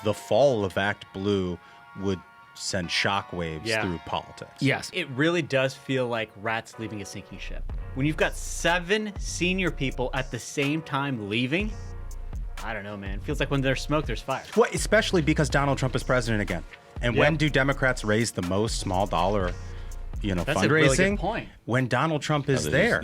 the fall of ActBlue would send shockwaves through politics. Yes. It really does feel like rats leaving a sinking ship. When you've got 7 senior people at the same time leaving, I don't know, man. It feels like when there's smoke, there's fire. Well, especially because Donald Trump is president again. And when do Democrats raise the most small dollar, That's fundraising? a really good point. When Donald Trump is there.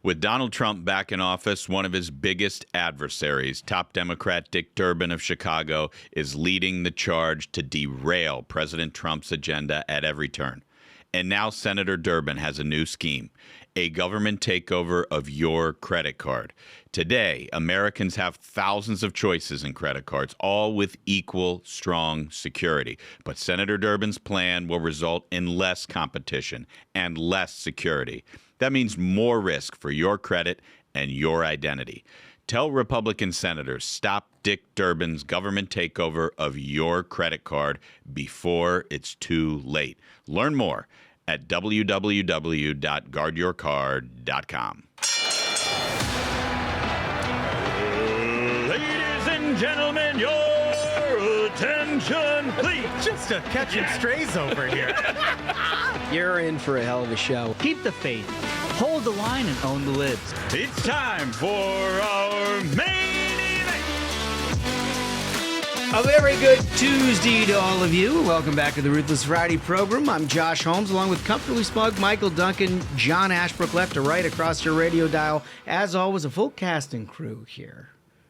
With Donald Trump back in office, one of his biggest adversaries, top Democrat Dick Durbin of Chicago, is leading the charge to derail President Trump's agenda at every turn. And now Senator Durbin has a new scheme, a government takeover of your credit card. Today, Americans have thousands of choices in credit cards, all with equal strong security. But Senator Durbin's plan will result in less competition and less security. That means more risk for your credit and your identity. Tell Republican senators, stop Dick Durbin's government takeover of your credit card before it's too late. Learn more at www.guardyourcard.com. Ladies and gentlemen, your attention, please. Just a catching strays over here. You're in for a hell of a show. Keep the faith, hold the line, and own the libs. It's time for our main event. A very good Tuesday to all of you. Welcome back to the Ruthless Friday Program. I'm Josh Holmes, along with Comfortably Smug, Michael Duncan, John Ashbrook, left to right across your radio dial. As always, a full cast and crew here.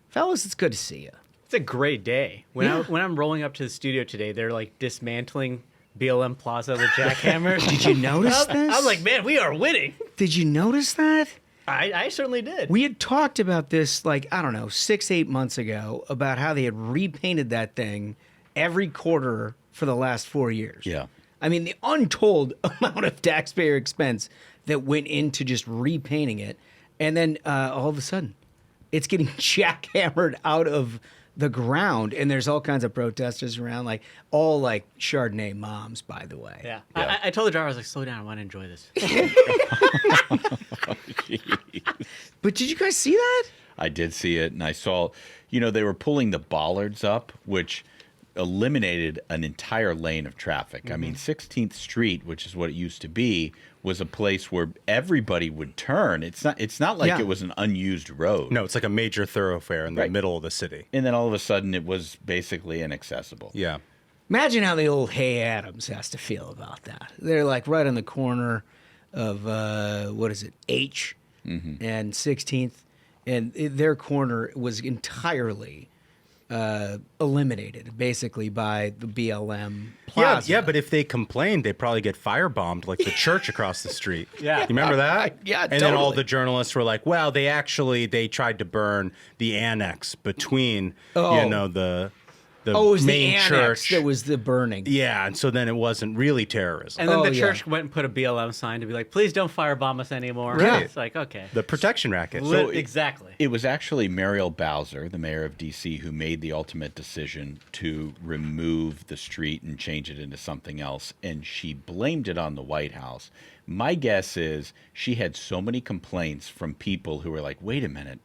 Fellas, it's good to see you. It's a great day. When I'm rolling up to the studio today, they're like dismantling BLM Plaza with jackhammers. Did you notice this? I was like, man, we are winning. Did you notice that? I certainly did. We had talked about this, 6-8 months ago, about how they had repainted that thing every quarter for the last 4 years. Yeah. I mean, the untold amount of taxpayer expense that went into just repainting it. And then all of a sudden, it's getting jackhammered out of the ground, and there's all kinds of protesters around, all Chardonnay moms, by the way. Yeah. I told the driver, I was like, slow down, I want to enjoy this. But did you guys see that? I did see it, and I saw, they were pulling the bollards up, which eliminated an entire lane of traffic. I mean, 16th Street, which is what it used to be, was a place where everybody would turn. It's not like it was an unused road. No, it's like a major thoroughfare in the middle of the city. And then all of a sudden it was basically inaccessible. Yeah. Imagine how the old Hay Adams has to feel about that. They're right on the corner of, H and 16th. And their corner was entirely eliminated, basically, by the BLM Plaza. Yeah, but if they complained, they'd probably get firebombed like the church across the street. Yeah. You remember that? Yeah, And then all the journalists were like, well, they tried to burn the annex between, the it was main the annex church. that was the burning. Yeah, and so then it wasn't really terrorism. And then the yeah. church went and put a BLM sign to be like, please don't firebomb us anymore. Right. It's like, okay. The protection racket. Exactly. It was actually Muriel Bowser, the mayor of D.C., who made the ultimate decision to remove the street and change it into something else, and she blamed it on the White House. My guess is she had so many complaints from people who were like, wait a minute,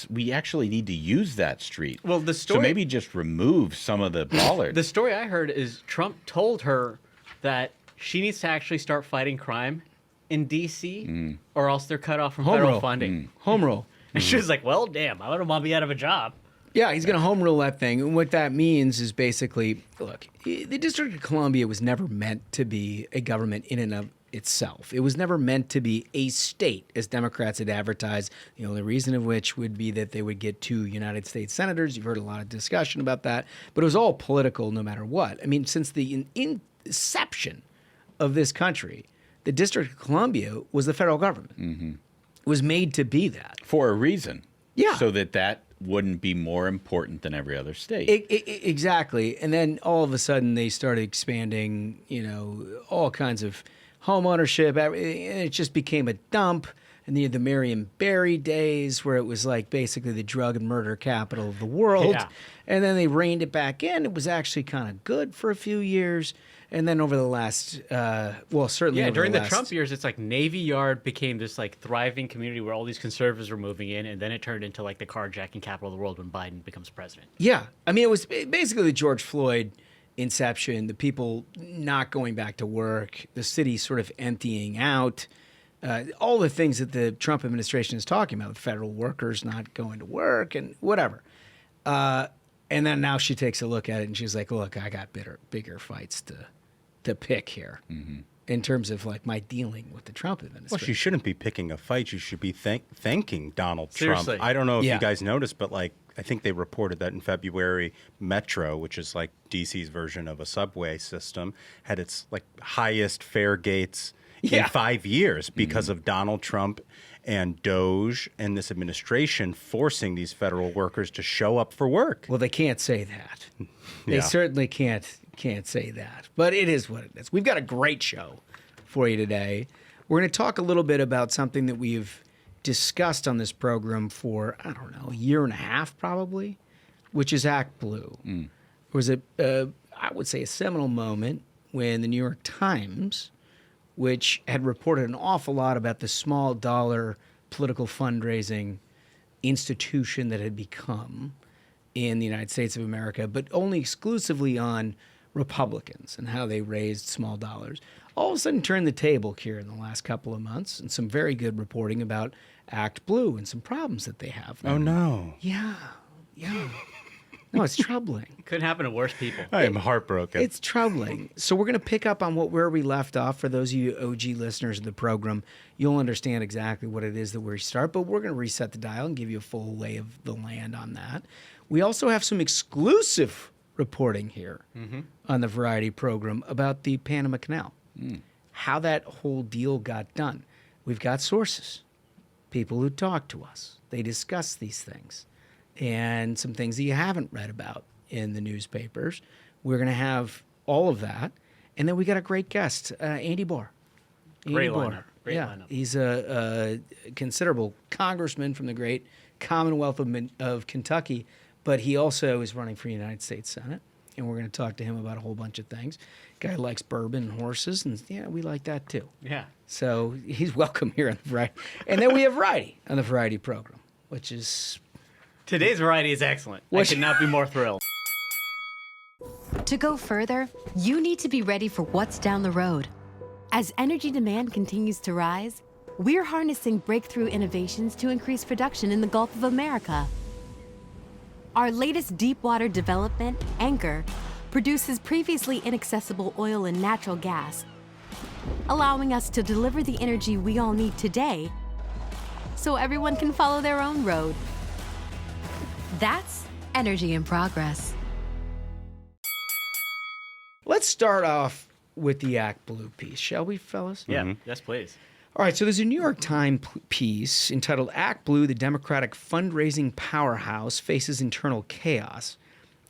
we actually need to use that street. Well, the story... So maybe just remove some of the bollards. The story I heard is Trump told her that she needs to actually start fighting crime in D.C. or else they're cut off from federal funding. Home rule. And she was like, well, damn, I don't want to be out of a job. Yeah, he's going to home rule that thing. And what that means is basically, look, the District of Columbia was never meant to be a government in and of itself. It was never meant to be a state, as Democrats had advertised, the only reason of which would be that they would get 2 United States senators. You've heard a lot of discussion about that. But it was all political no matter what. I mean, since the inception of this country, the District of Columbia was the federal government. Mm-hmm. It was made to be that. For a reason. Yeah. So that wouldn't be more important than every other state. Exactly. And then all of a sudden they started expanding, all kinds of home ownership. And it just became a dump. And the Marion Barry days where it was like basically the drug and murder capital of the world. Yeah. And then they reined it back in. It was actually kind of good for a few years. And then over the last, certainly over during the last, Trump years, it's like Navy Yard became this like thriving community where all these conservatives were moving in, and then it turned into like the carjacking capital of the world when Biden becomes president. Yeah. I mean, it was basically the George Floyd inception, the people not going back to work, the city sort of emptying out, all the things that the Trump administration is talking about, the federal workers not going to work and whatever. And then now she takes a look at it and she's like, look, I got bigger fights to pick here in terms of like my dealing with the Trump administration. Well, she shouldn't be picking a fight. You should be thanking Donald Seriously. Trump. I don't know if Yeah. you guys noticed, but like I think they reported that in February, Metro, which is like DC's version of a subway system, had its like highest fare gates in 5 years because of Donald Trump and Doge and this administration forcing these federal workers to show up for work. Well, they can't say that. They Yeah. certainly can't say that. But it is what it is. We've got a great show for you today. We're going to talk a little bit about something that we've discussed on this program for, I don't know, a year and a half probably, which is ActBlue. It was I would say a seminal moment when the New York Times, which had reported an awful lot about the small dollar political fundraising institution that had become in the United States of America, but only exclusively on Republicans and how they raised small dollars, all of a sudden turned the table here in the last couple of months, and some very good reporting about ActBlue and some problems that they have. Oh, no. Yeah. No, it's troubling. Couldn't happen to worse people. I am heartbroken. It's troubling. So we're going to pick up on where we left off. For those of you OG listeners of the program, you'll understand exactly what it is that we start, but we're going to reset the dial and give you a full lay of the land on that. We also have some exclusive reporting here on the Variety program about the Panama Canal, how that whole deal got done. We've got sources, people who talk to us. They discuss these things and some things that you haven't read about in the newspapers. We're going to have all of that. And then we got a great guest, Andy Barr. Great Andy Barr. lineup. Great lineup. He's a considerable congressman from the great Commonwealth of Kentucky, but he also is running for United States Senate. And we're going to talk to him about a whole bunch of things. Guy likes bourbon and horses, and yeah, we like that too. Yeah. So he's welcome here on the Variety. And then we have Variety on the Variety program, which is... Today's variety is excellent. I What- could not be more thrilled. To go further, you need to be ready for what's down the road. As energy demand continues to rise, we're harnessing breakthrough innovations to increase production in the Gulf of America. Our latest deep-water development, Anchor, produces previously inaccessible oil and natural gas, allowing us to deliver the energy we all need today so everyone can follow their own road. That's energy in progress. Let's start off with the ActBlue piece, shall we, fellas? Yeah. Yes, please. All right, so there's a New York Times piece entitled ActBlue, the Democratic Fundraising Powerhouse Faces Internal Chaos.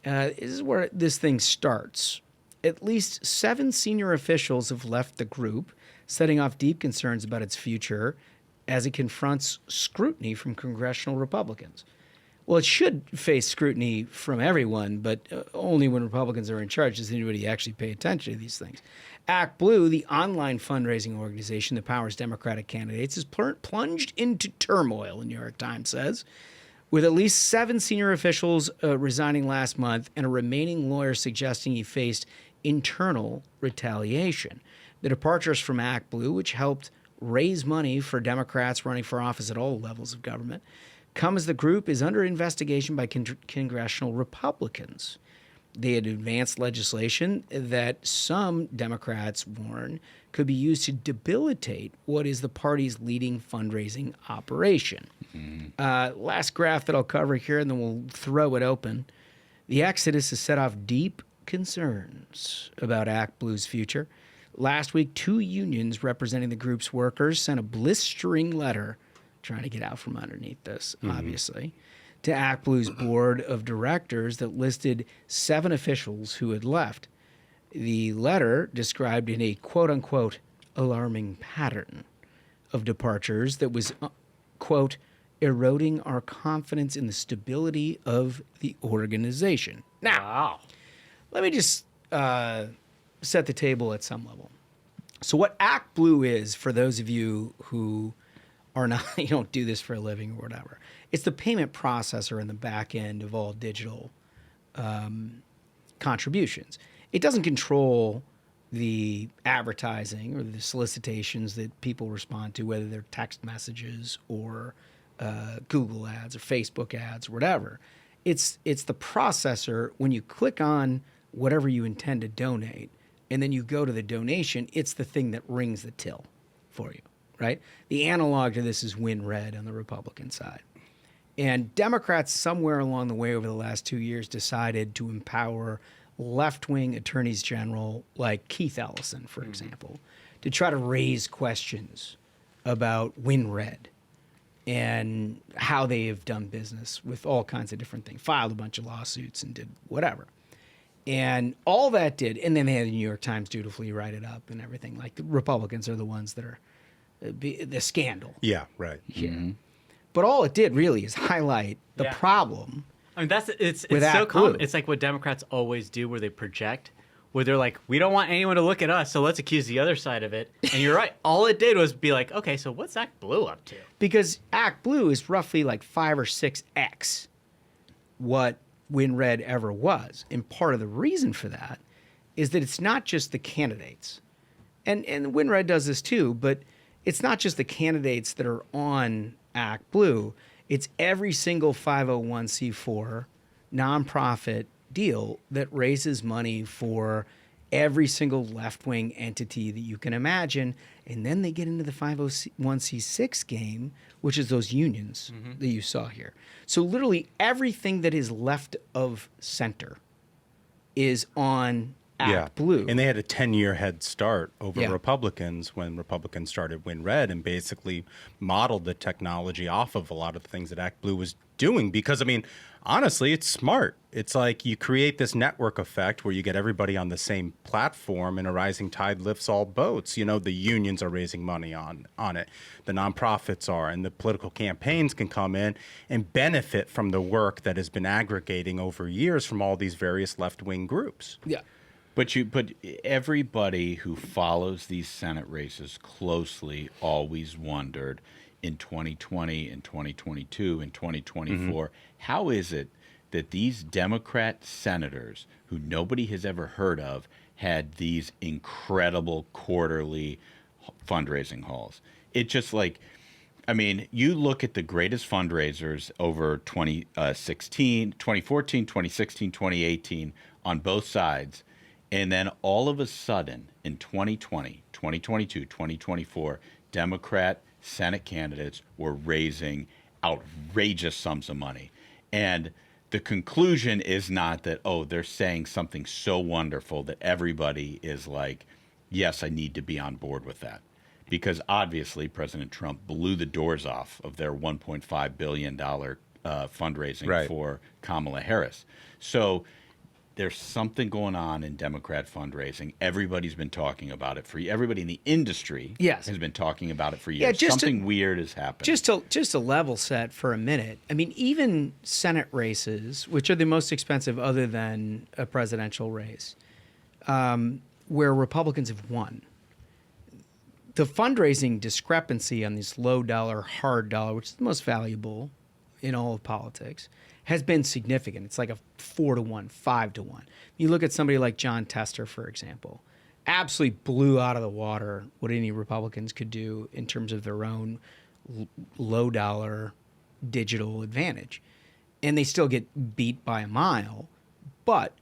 This is where this thing starts. At least 7 senior officials have left the group, setting off deep concerns about its future as it confronts scrutiny from congressional Republicans. Well, it should face scrutiny from everyone, but only when Republicans are in charge does anybody actually pay attention to these things. ActBlue, the online fundraising organization that powers Democratic candidates, is plunged into turmoil, the New York Times says, with at least 7 senior officials resigning last month and a remaining lawyer suggesting he faced internal retaliation. The departures from ActBlue, which helped raise money for Democrats running for office at all levels of government, come as the group is under investigation by Congressional Republicans. They had advanced legislation that some Democrats warn could be used to debilitate what is the party's leading fundraising operation. Last graph that I'll cover here, and then we'll throw it open. The exodus has set off deep concerns about ActBlue's future. Last week, 2 unions representing the group's workers sent a blistering letter trying to get out from underneath this, obviously, to ActBlue's board of directors that listed 7 officials who had left. The letter described in a quote-unquote alarming pattern of departures that was, quote, eroding our confidence in the stability of the organization. Now, Wow. let me just set the table at some level. So what ActBlue is, for those of you who are not, you don't do this for a living or whatever, it's the payment processor in the back end of all digital contributions. It doesn't control the advertising or the solicitations that people respond to, whether they're text messages or Google ads or Facebook ads or whatever. It's the processor. When you click on whatever you intend to donate and then you go to the donation, it's the thing that rings the till for you, right? The analog to this is WinRed on the Republican side. And Democrats somewhere along the way over the last 2 years decided to empower left-wing attorneys general like Keith Ellison, for example, to try to raise questions about WinRed and how they have done business with all kinds of different things, filed a bunch of lawsuits and did whatever. And all that did, and then they had the New York Times dutifully write it up and everything. Like, the Republicans are the ones that are the scandal. Yeah, right. Here. But all it did really is highlight the problem. I mean, it's with so common. ActBlue. It's like what Democrats always do, where they project, where they're like, we don't want anyone to look at us, so let's accuse the other side of it. And you're right. All it did was be like, okay, so what's ActBlue up to? Because ActBlue is roughly like 5 or 6x what WinRed ever was. And part of the reason for that is that it's not just the candidates. And WinRed does this too, but it's not just the candidates that are on ActBlue. It's every single 501c4 nonprofit deal that raises money for every single left-wing entity that you can imagine. And then they get into the 501c6 game, which is those unions that you saw here. So literally everything that is left of center is on ActBlue. And they had a 10-year head start over Yeah. Republicans when Republicans started WinRed and basically modeled the technology off of a lot of the things that ActBlue was doing. Because, I mean, honestly, it's smart. It's like you create this network effect where you get everybody on the same platform and a rising tide lifts all boats. You know, the unions are raising money on it. The nonprofits are, and the political campaigns can come in and benefit from the work that has been aggregating over years from all these various left-wing groups. Yeah. But everybody who follows these Senate races closely always wondered in 2020, in 2022, in 2024, how is it that these Democrat senators who nobody has ever heard of had these incredible quarterly fundraising hauls? It just like, I mean, you look at the greatest fundraisers over 2014, 2016, 2018 on both sides. And then all of a sudden in 2020, 2022, 2024, Democrat Senate candidates were raising outrageous sums of money. And the conclusion is not that, oh, they're saying something so wonderful that everybody is like, yes, I need to be on board with that. Because obviously President Trump blew the doors off of their $1.5 billion fundraising for Kamala Harris. So there's something going on in Democrat fundraising. Everybody's been talking about it everybody in the industry has been talking about it for years. Something weird has happened. Just to level set for a minute. I mean, even Senate races, which are the most expensive other than a presidential race, where Republicans have won, the fundraising discrepancy on this low dollar, hard dollar, which is the most valuable in all of politics, has been significant. It's like a 4-to-1, 5-to-1. You look at somebody like John Tester, for example, absolutely blew out of the water what any Republicans could do in terms of their own low dollar digital advantage. And they still get beat by a mile, but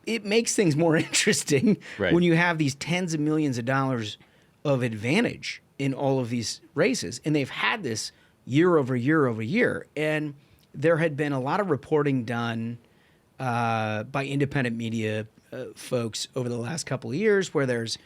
it makes things more interesting when you have these tens of millions of dollars of advantage in all of these races. And they've had this year over year over year. And there had been a lot of reporting done by independent media folks over the last couple of years where there's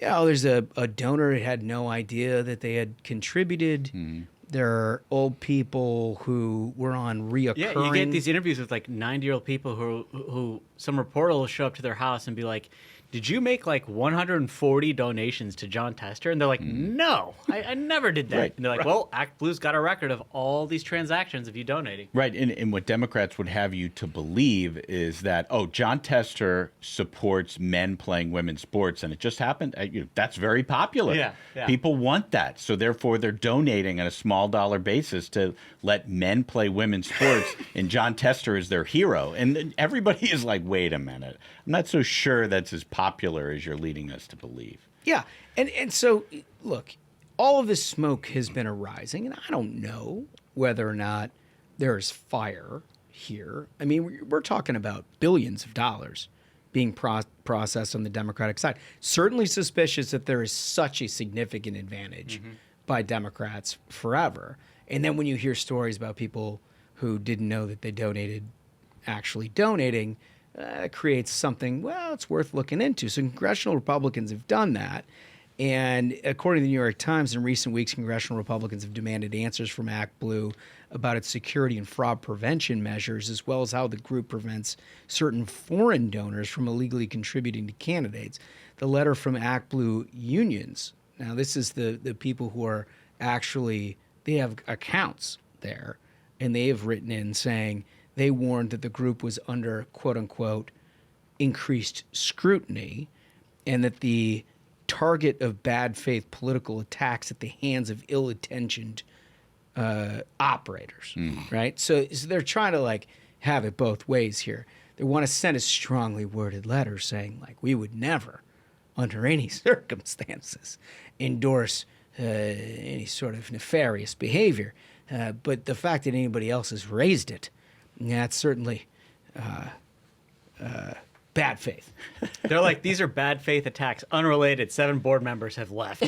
a donor that had no idea that they had contributed. There are old people who were on reoccurring. Yeah, you get these interviews with like 90-year-old people who some reporter will show up to their house and be like, "Did you make like 140 donations to John Tester?" And they're like, "No, I never did that." Right. And they're like, "Well, ActBlue's got a record of all these transactions of you donating." Right, and what Democrats would have you to believe is that, oh, John Tester supports men playing women's sports, and it just happened. That's very popular. Yeah. People want that, so therefore they're donating on a small dollar basis to let men play women's sports, and John Tester is their hero. And then everybody is like, wait a minute, I'm not so sure that's as popular as you're leading us to believe. Yeah, and so look, all of this smoke has been arising, and I don't know whether or not there is fire here. I mean, we're talking about billions of dollars being processed on the Democratic side. Certainly suspicious that there is such a significant advantage by Democrats forever. And then when you hear stories about people who didn't know that they donated, actually donating, it creates something, well, it's worth looking into. So Congressional Republicans have done that. And according to the New York Times, in recent weeks, Congressional Republicans have demanded answers from ActBlue about its security and fraud prevention measures, as well as how the group prevents certain foreign donors from illegally contributing to candidates. The letter from ActBlue unions, now this is the people who are actually, they have accounts there, and they have written in saying they warned that the group was under, quote unquote, increased scrutiny, and that the target of bad faith political attacks at the hands of ill-intentioned operators, right? So they're trying to like have it both ways here. They want to send a strongly worded letter saying like, we would never, under any circumstances, endorse any sort of nefarious behavior. But the fact that anybody else has raised it, that's certainly bad faith. They're like, these are bad faith attacks, unrelated. 7 board members have left.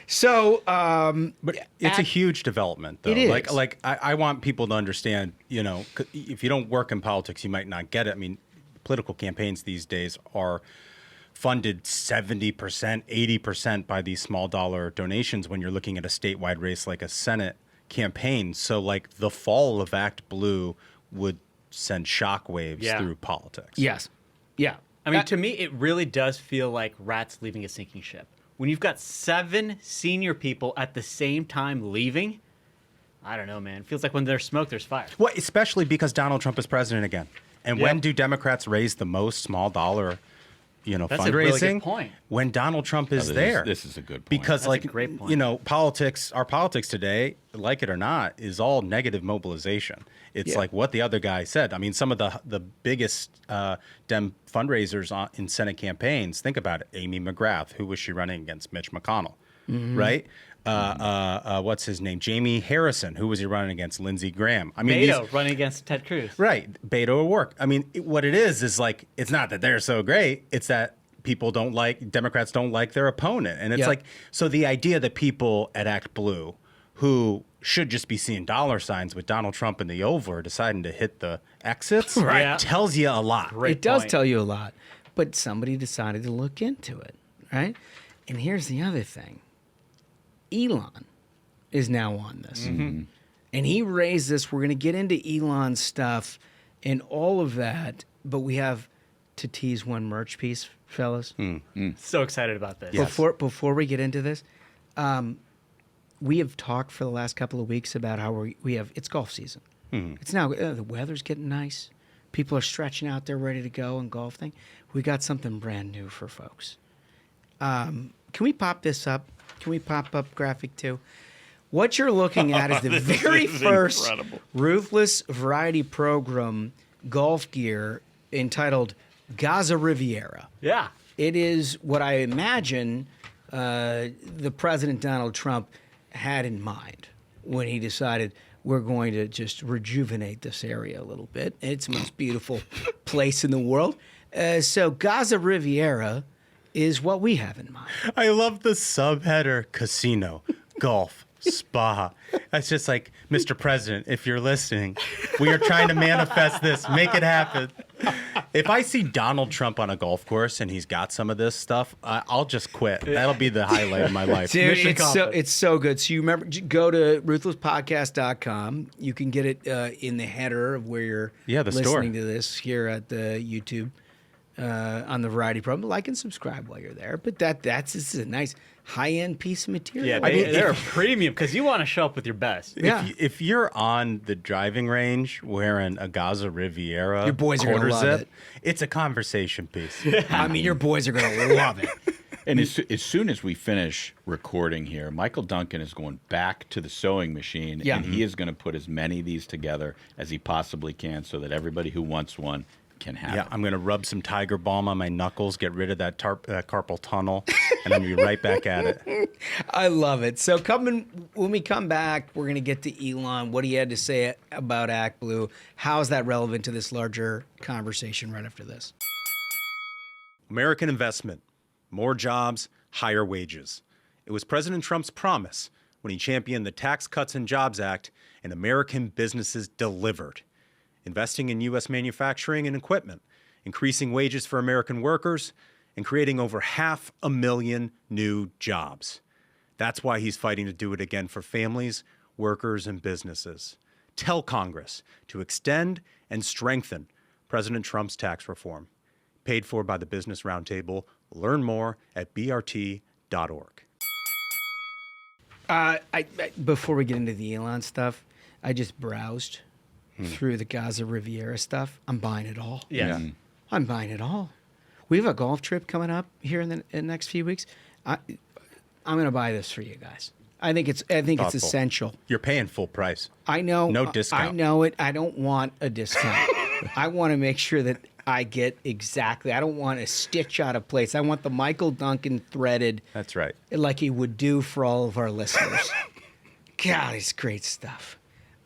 So, but it's a huge development, though. It is. Like I want people to understand, if you don't work in politics, you might not get it. I mean, political campaigns these days are funded 70%, 80% by these small dollar donations when you're looking at a statewide race like a Senate campaign. So, like, the fall of ActBlue would send shockwaves through politics. yes. Yeah. I mean, to me, it really does feel like rats leaving a sinking ship. When you've got 7 senior people at the same time leaving, I don't know, man. It feels like when there's smoke, there's fire. Well, especially because Donald Trump is president again. And when do Democrats raise the most small dollar, That's fundraising? a really good point. When Donald Trump is there. This is a good point. Because, That's a great point. our politics today, like it or not, is all negative mobilization. It's like what the other guy said. I mean, some of the biggest Dem fundraisers in Senate campaigns, think about it. Amy McGrath, who was she running against? Mitch McConnell, right? What's his name? Jamie Harrison, who was he running against? Lindsey Graham. I mean, Beto running against Ted Cruz. right. Beto will work. I mean, what it is like, it's not that they're so great. It's that Democrats don't like their opponent. And it's like, so the idea that people at ActBlue who should just be seeing dollar signs with Donald Trump in the Oval are deciding to hit the exits tells you a lot. It does tell you a lot. But somebody decided to look into it, right? And here's the other thing. Elon is now on this. And he raised this. We're going to get into Elon's stuff and all of that. But we have to tease one merch piece, fellas. So excited about this. Before we get into this, we have talked for the last couple of weeks about how it's golf season. It's now, the weather's getting nice. People are stretching out there ready to go and golfing. We got something brand new for folks. Can we pop this up? Can we pop up graphic 2? What you're looking at is the very first Ruthless Friday Program golf gear entitled Gaza Riviera. Yeah. It is what I imagine the President Donald Trump had in mind when he decided we're going to just rejuvenate this area a little bit. It's the most beautiful place in the world. So Gaza Riviera is what we have in mind. I love the subheader: casino, golf, spa. That's just like, Mr. President, if you're listening, we are trying to manifest this. Make it happen. If I see Donald Trump on a golf course and he's got some of this stuff, I'll just quit. That'll be the highlight of my life. Dude, Mission it's so good. So you remember, go to ruthlesspodcast.com. You can get it in the header of where you're the listening store. to this here at the YouTube on the Variety Program. Like and subscribe while you're there. But this is a nice high-end piece of material. Yeah, they're a premium because you want to show up with your best. Yeah. If you're on the driving range wearing a Gaza Riviera, Your boys are gonna quarter love zip, it. it's a conversation piece. I mean, your boys are going to love it. And as soon as we finish recording here, Michael Duncan is going back to the sewing machine, Yeah. and he is going to put as many of these together as he possibly can so that everybody who wants one can have Yeah, it. I'm going to rub some Tiger Balm on my knuckles, get rid of that carpal tunnel, and I'm going to be right back at it. I love it. So when we come back, we're going to get to Elon, what he had to say about ActBlue. How is that relevant to this larger conversation right after this? American investment, more jobs, higher wages. It was President Trump's promise when he championed the Tax Cuts and Jobs Act, and American businesses delivered. Investing in U.S. manufacturing and equipment, increasing wages for American workers, and creating over 500,000 new jobs. That's why he's fighting to do it again for families, workers, and businesses. Tell Congress to extend and strengthen President Trump's tax reform. Paid for by the Business Roundtable. Learn more at brt.org. Before we get into the Elon stuff, I just browsed through the Gaza Riviera stuff. I'm buying it all. Yes. Yeah. I'm buying it all. We have a golf trip coming up here in the next few weeks. I'm going to buy this for you guys. I think it's Thoughtful. essential. You're paying full price. I know. No discount. I know it. I don't want a discount. I want to make sure that I get exactly. I don't want a stitch out of place. I want the Michael Duncan threaded. That's right. Like he would do for all of our listeners. God, it's great stuff.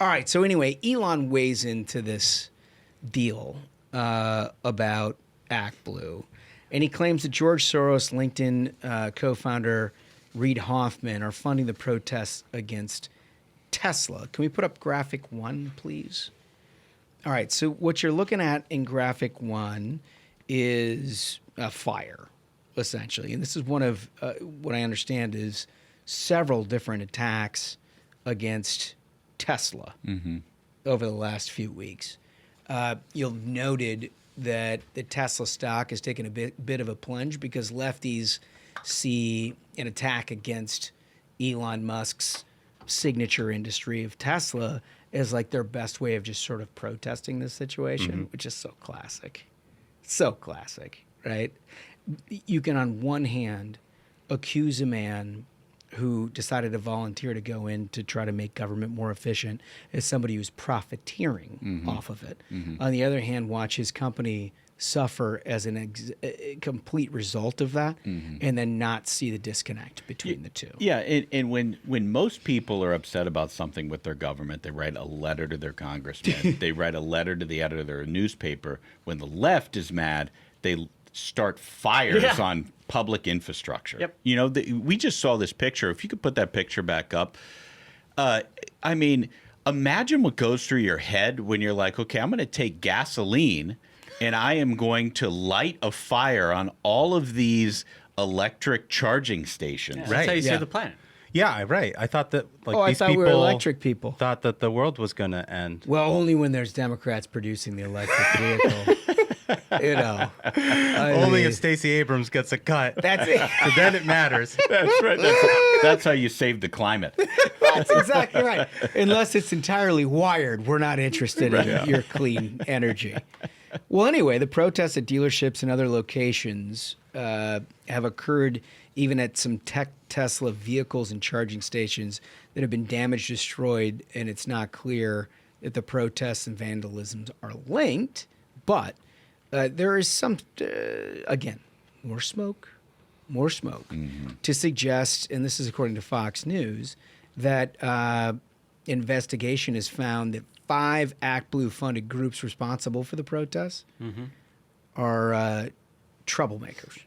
All right. So anyway, Elon weighs into this deal about ActBlue, and he claims that George Soros, LinkedIn co-founder Reid Hoffman are funding the protests against Tesla. Can we put up graphic 1, please? All right. So what you're looking at in graphic 1 is a fire, essentially, and this is one of what I understand is several different attacks against Tesla over the last few weeks. You'll noted that the Tesla stock has taken a bit of a plunge because lefties see an attack against Elon Musk's signature industry of Tesla as like their best way of just sort of protesting this situation, which is so classic. So classic, right? You can, on one hand, accuse a man who decided to volunteer to go in to try to make government more efficient as somebody who's profiteering off of it. On the other hand, watch his company suffer as a complete result of that and then not see the disconnect between the two. Yeah, and when most people are upset about something with their government, they write a letter to their congressman. They write a letter to the editor of their newspaper. When the left is mad, they start fires on public infrastructure. Yep. You know, we just saw this picture. If you could put that picture back up. I mean, imagine what goes through your head when you're like, okay, I'm going to take gasoline and I am going to light a fire on all of these electric charging stations. That's Right, how you yeah. save the planet. Yeah, right. I thought that I these thought people we were electric people. thought that the world was going to end. Well, only when there's Democrats producing the electric vehicle. You know. Only if Stacey Abrams gets a cut. That's it. So then it matters. That's right. That's how you save the climate. That's exactly right. Unless it's entirely wired, we're not interested in your clean energy. Well, anyway, the protests at dealerships and other locations have occurred even at some Tesla vehicles and charging stations that have been damaged, destroyed, and it's not clear that the protests and vandalisms are linked. But there is some, again, more smoke to suggest, and this is according to Fox News, that investigation has found that 5 ActBlue funded groups responsible for the protests are troublemakers.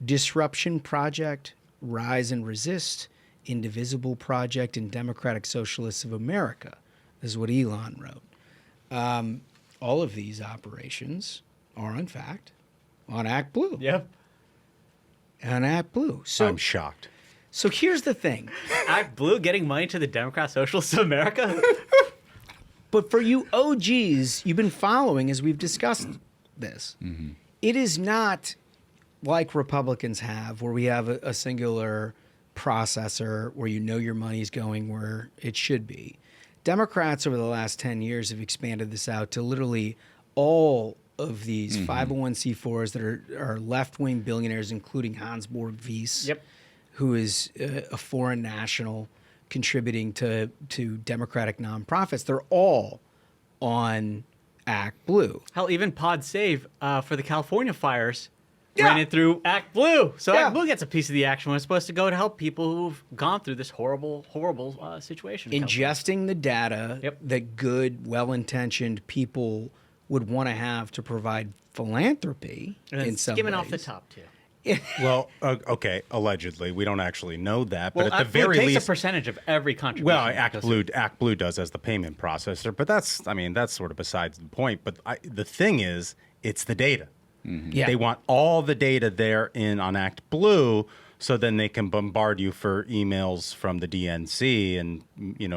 Disruption Project, Rise and Resist, Indivisible Project, and Democratic Socialists of America. This is what Elon wrote. All of these operations are, in fact, on ActBlue. Yep. On ActBlue. So I'm shocked. So here's the thing. ActBlue getting money to the Democrat Socialists of America? But for you OGs, you've been following as we've discussed this. Mm-hmm. It is not like Republicans have, where we have a singular processor where you know your money's going where it should be. Democrats over the last 10 years have expanded this out to literally all of these 501c4s that are left-wing billionaires, including Hans-Borg Weiss, who is a foreign national contributing to Democratic nonprofits. They're all on ActBlue. Hell, even Pod Save for the California fires ran it through ActBlue. So ActBlue gets a piece of the action when it's supposed to go to help people who've gone through this horrible, horrible situation. Ingesting the data that good, well-intentioned people would want to have to provide philanthropy and then in some skimming ways. off the top, too. Well, okay, allegedly. We don't actually know that. Well, but at the very takes least, a percentage of every contribution. well, ActBlue does as the payment processor, but that's sort of besides the point. But the thing is, it's the data. Mm-hmm. Yeah. They want all the data there on ActBlue, so then they can bombard you for emails from the DNC and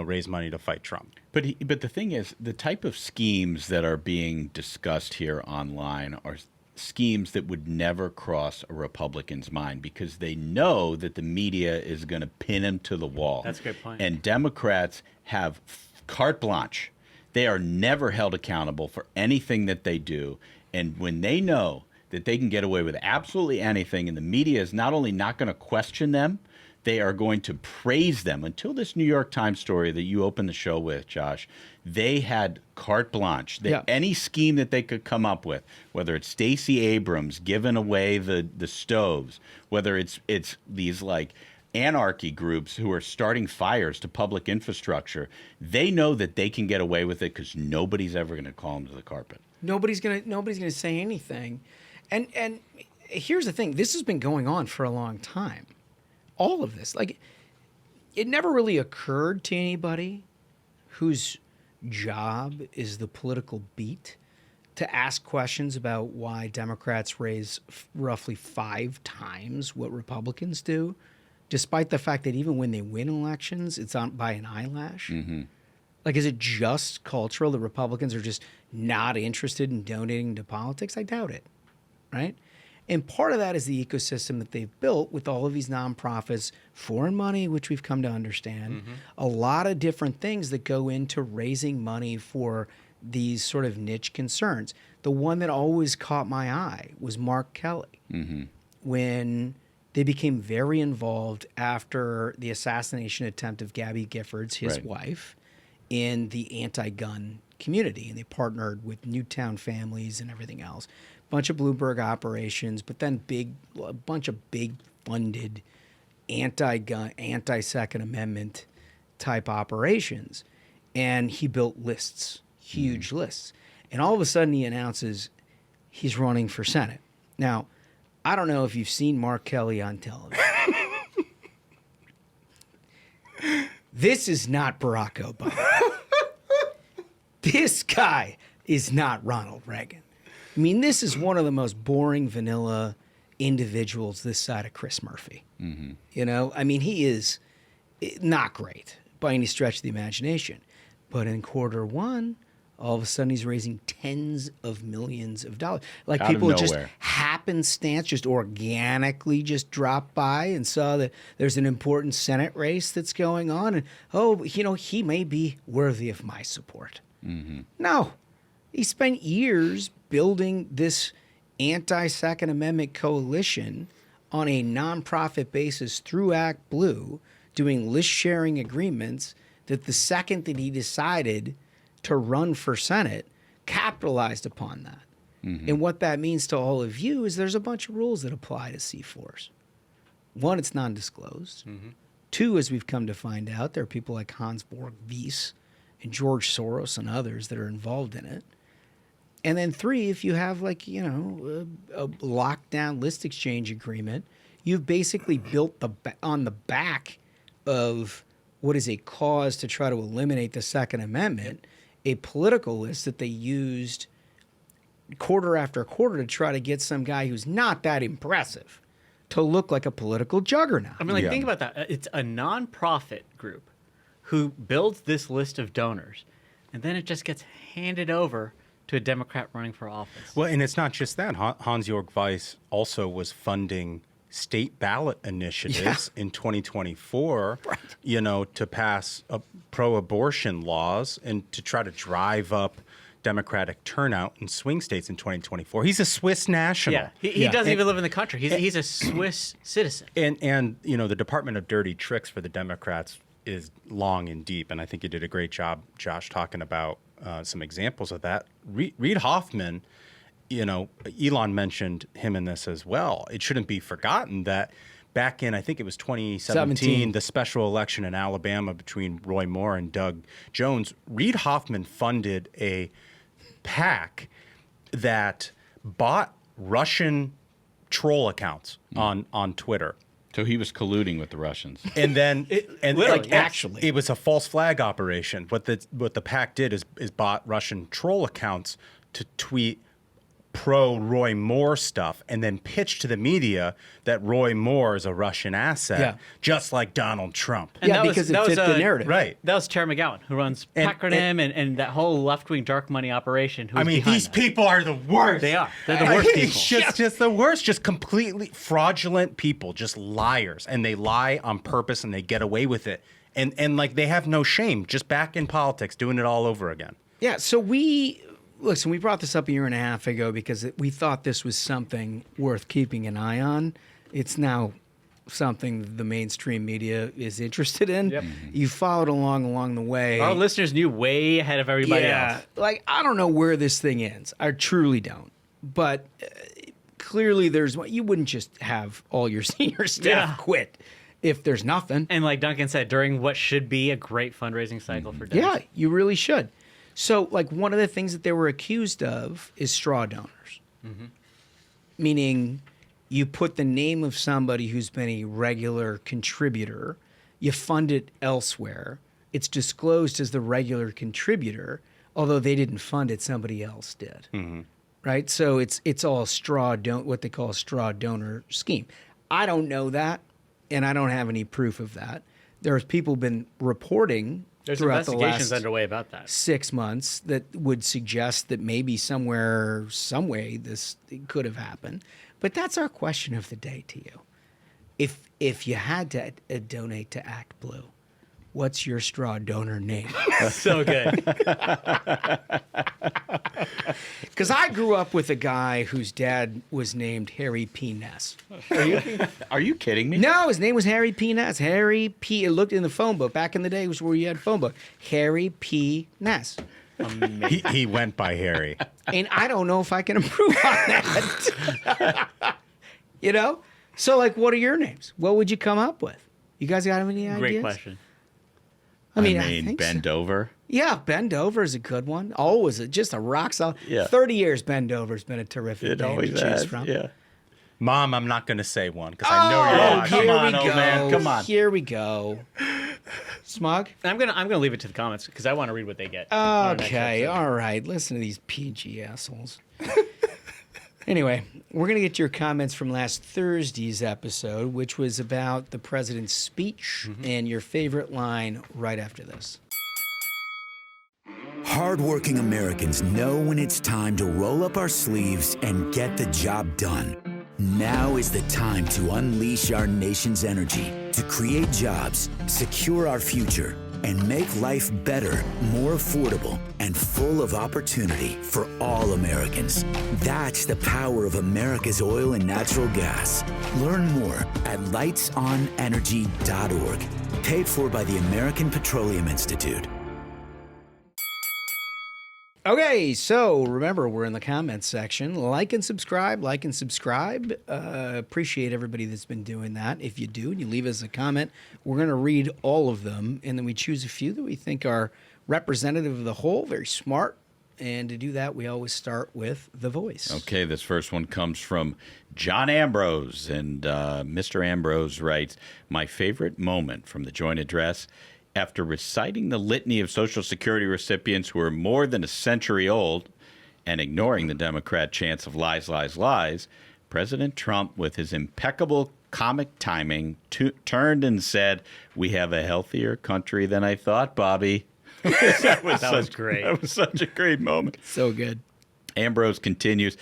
raise money to fight Trump. But the thing is, the type of schemes that are being discussed here online are schemes that would never cross a Republican's mind because they know that the media is going to pin him to the wall. That's a good point. And Democrats have carte blanche. They are never held accountable for anything that they do. And when they know that they can get away with absolutely anything and the media is not only not going to question them, they are going to praise them. Until this New York Times story that you opened the show with, Josh, they had carte blanche. Any scheme that they could come up with, whether it's Stacey Abrams giving away the stoves, whether it's these like anarchy groups who are starting fires to public infrastructure, they know that they can get away with it because nobody's ever going to call them to the carpet. Nobody's gonna say anything. And here's the thing: this has been going on for a long time. All of this, like, it never really occurred to anybody whose job is the political beat to ask questions about why Democrats raise roughly 5 times what Republicans do, despite the fact that even when they win elections, it's on by an eyelash. Mm-hmm. Like, is it just cultural that Republicans are just not interested in donating to politics? I doubt it, right? And part of that is the ecosystem that they've built with all of these nonprofits, foreign money, which we've come to understand, a lot of different things that go into raising money for these sort of niche concerns. The one that always caught my eye was Mark Kelly. Mm-hmm. When they became very involved after the assassination attempt of Gabby Giffords, his wife, in the anti-gun community. And they partnered with Newtown Families and everything else. Bunch of Bloomberg operations, but then a bunch of big funded anti-gun, anti-Second Amendment type operations. And he built lists, huge lists. And all of a sudden he announces he's running for Senate. Now, I don't know if you've seen Mark Kelly on television. This is not Barack Obama. This guy is not Ronald Reagan. I mean, this is one of the most boring, vanilla individuals this side of Chris Murphy. Mm-hmm. I mean, he is not great by any stretch of the imagination. But in Q1, all of a sudden he's raising tens of millions of dollars. Like, people just happenstance, just organically just dropped by and saw that there's an important Senate race that's going on. And, he may be worthy of my support. Mm-hmm. No. He spent years building this anti-Second Amendment coalition on a nonprofit basis through ActBlue, doing list-sharing agreements that the second that he decided to run for Senate, capitalized upon that. Mm-hmm. And what that means to all of you is there's a bunch of rules that apply to C4s. 1, it's non-disclosed. Mm-hmm. 2, as we've come to find out, there are people like Hans-Borg Weiss and George Soros and others that are involved in it. And then 3, if you have a lockdown list exchange agreement, you've basically built on the back of what is a cause to try to eliminate the Second Amendment, a political list that they used quarter after quarter to try to get some guy who's not that impressive to look like a political juggernaut. I mean, like, think about that. It's a nonprofit group who builds this list of donors, and then it just gets handed over to a Democrat running for office. Well, and it's not just that. Hans-Jörg Weiss also was funding state ballot initiatives in 2024, to pass pro-abortion laws and to try to drive up Democratic turnout in swing states in 2024. He's a Swiss national. Yeah, he doesn't even live in the country. He's a Swiss citizen. And the Department of Dirty Tricks for the Democrats is long and deep, and I think you did a great job, Josh, talking about some examples of that. Reid Hoffman, Elon mentioned him in this as well. It shouldn't be forgotten that back in, I think it was 2017, the special election in Alabama between Roy Moore and Doug Jones, Reid Hoffman funded a PAC that bought Russian troll accounts on Twitter. So he was colluding with the Russians. And then, actually, it was a false flag operation. What the PAC did is bought Russian troll accounts to tweet pro-Roy Moore stuff and then pitched to the media that Roy Moore is a Russian asset, just like Donald Trump. And because it fit the narrative. Right. That was Terry McGowan, who runs Progrum and that whole left-wing dark money operation. These people are the worst. They are. They're the worst people. It's just the worst. Just completely fraudulent people, just liars. And they lie on purpose and they get away with it. And like they have no shame, just back in politics, doing it all over again. Yeah, so we brought this up a year and a half ago because we thought this was something worth keeping an eye on. It's now something the mainstream media is interested in. Yep. You followed along the way. Our listeners knew way ahead of everybody else. Like, I don't know where this thing ends. I truly don't. But clearly you wouldn't just have all your senior staff quit if there's nothing. And like Duncan said, during what should be a great fundraising cycle for Dems. Yeah, you really should. So, like, one of the things that they were accused of is straw donors. Meaning you put the name of somebody who's been a regular contributor, you fund it elsewhere, it's disclosed as the regular contributor, although they didn't fund it, somebody else did. Right? So it's all what they call a straw donor scheme. I don't know that, and I don't have any proof of that. There's people been reporting There's throughout the investigations last underway about that. 6 months that would suggest that maybe somewhere, some way, this could have happened. But that's our question of the day to you. If you had to donate to ActBlue, what's your straw donor name? So good. Because I grew up with a guy whose dad was named Harry P. Ness. Are you kidding me? No, his name was Harry P. Ness. Harry P. It looked in the phone book. Back in the day, it was where you had a phone book. Harry P. Ness. He went by Harry. And I don't know if I can improve on that. So, like, what are your names? What would you come up with? You guys got any ideas? Great question. I think bend over. Yeah, bend over is a good one. Always just a rock solid. Yeah. 30 years bend over's been a terrific name to choose from. Yeah. Mom, I'm not going to say one because I know you're watching. Here Come on, we old go. man. Come on. Here we go. Smug? I'm gonna leave it to the comments because I want to read what they get. on our next Okay, episode. all right. Listen to these PG assholes. Anyway, we're going to get your comments from last Thursday's episode, which was about the president's speech and your favorite line right after this. Hardworking Americans know when it's time to roll up our sleeves and get the job done. Now is the time to unleash our nation's energy to create jobs, secure our future, and make life better, more affordable, and full of opportunity for all Americans. That's the power of America's oil and natural gas. Learn more at lightsonenergy.org. Paid for by the American Petroleum Institute. Okay, so remember, we're in the comments section. Like and subscribe. Appreciate everybody that's been doing that. If you do, and you leave us a comment, we're going to read all of them, and then we choose a few that we think are representative of the whole, very smart. And to do that, we always start with the voice. Okay, this first one comes from John Ambrose, and Mr. Ambrose writes, "My favorite moment from the joint address, after reciting the litany of Social Security recipients who are more than a century old And ignoring the Democrat chants of lies, lies, lies, President Trump, with his impeccable comic timing, turned and said, "We have a healthier country than I thought, Bobby." That was great. That was such a great moment. So good. Ambrose continues,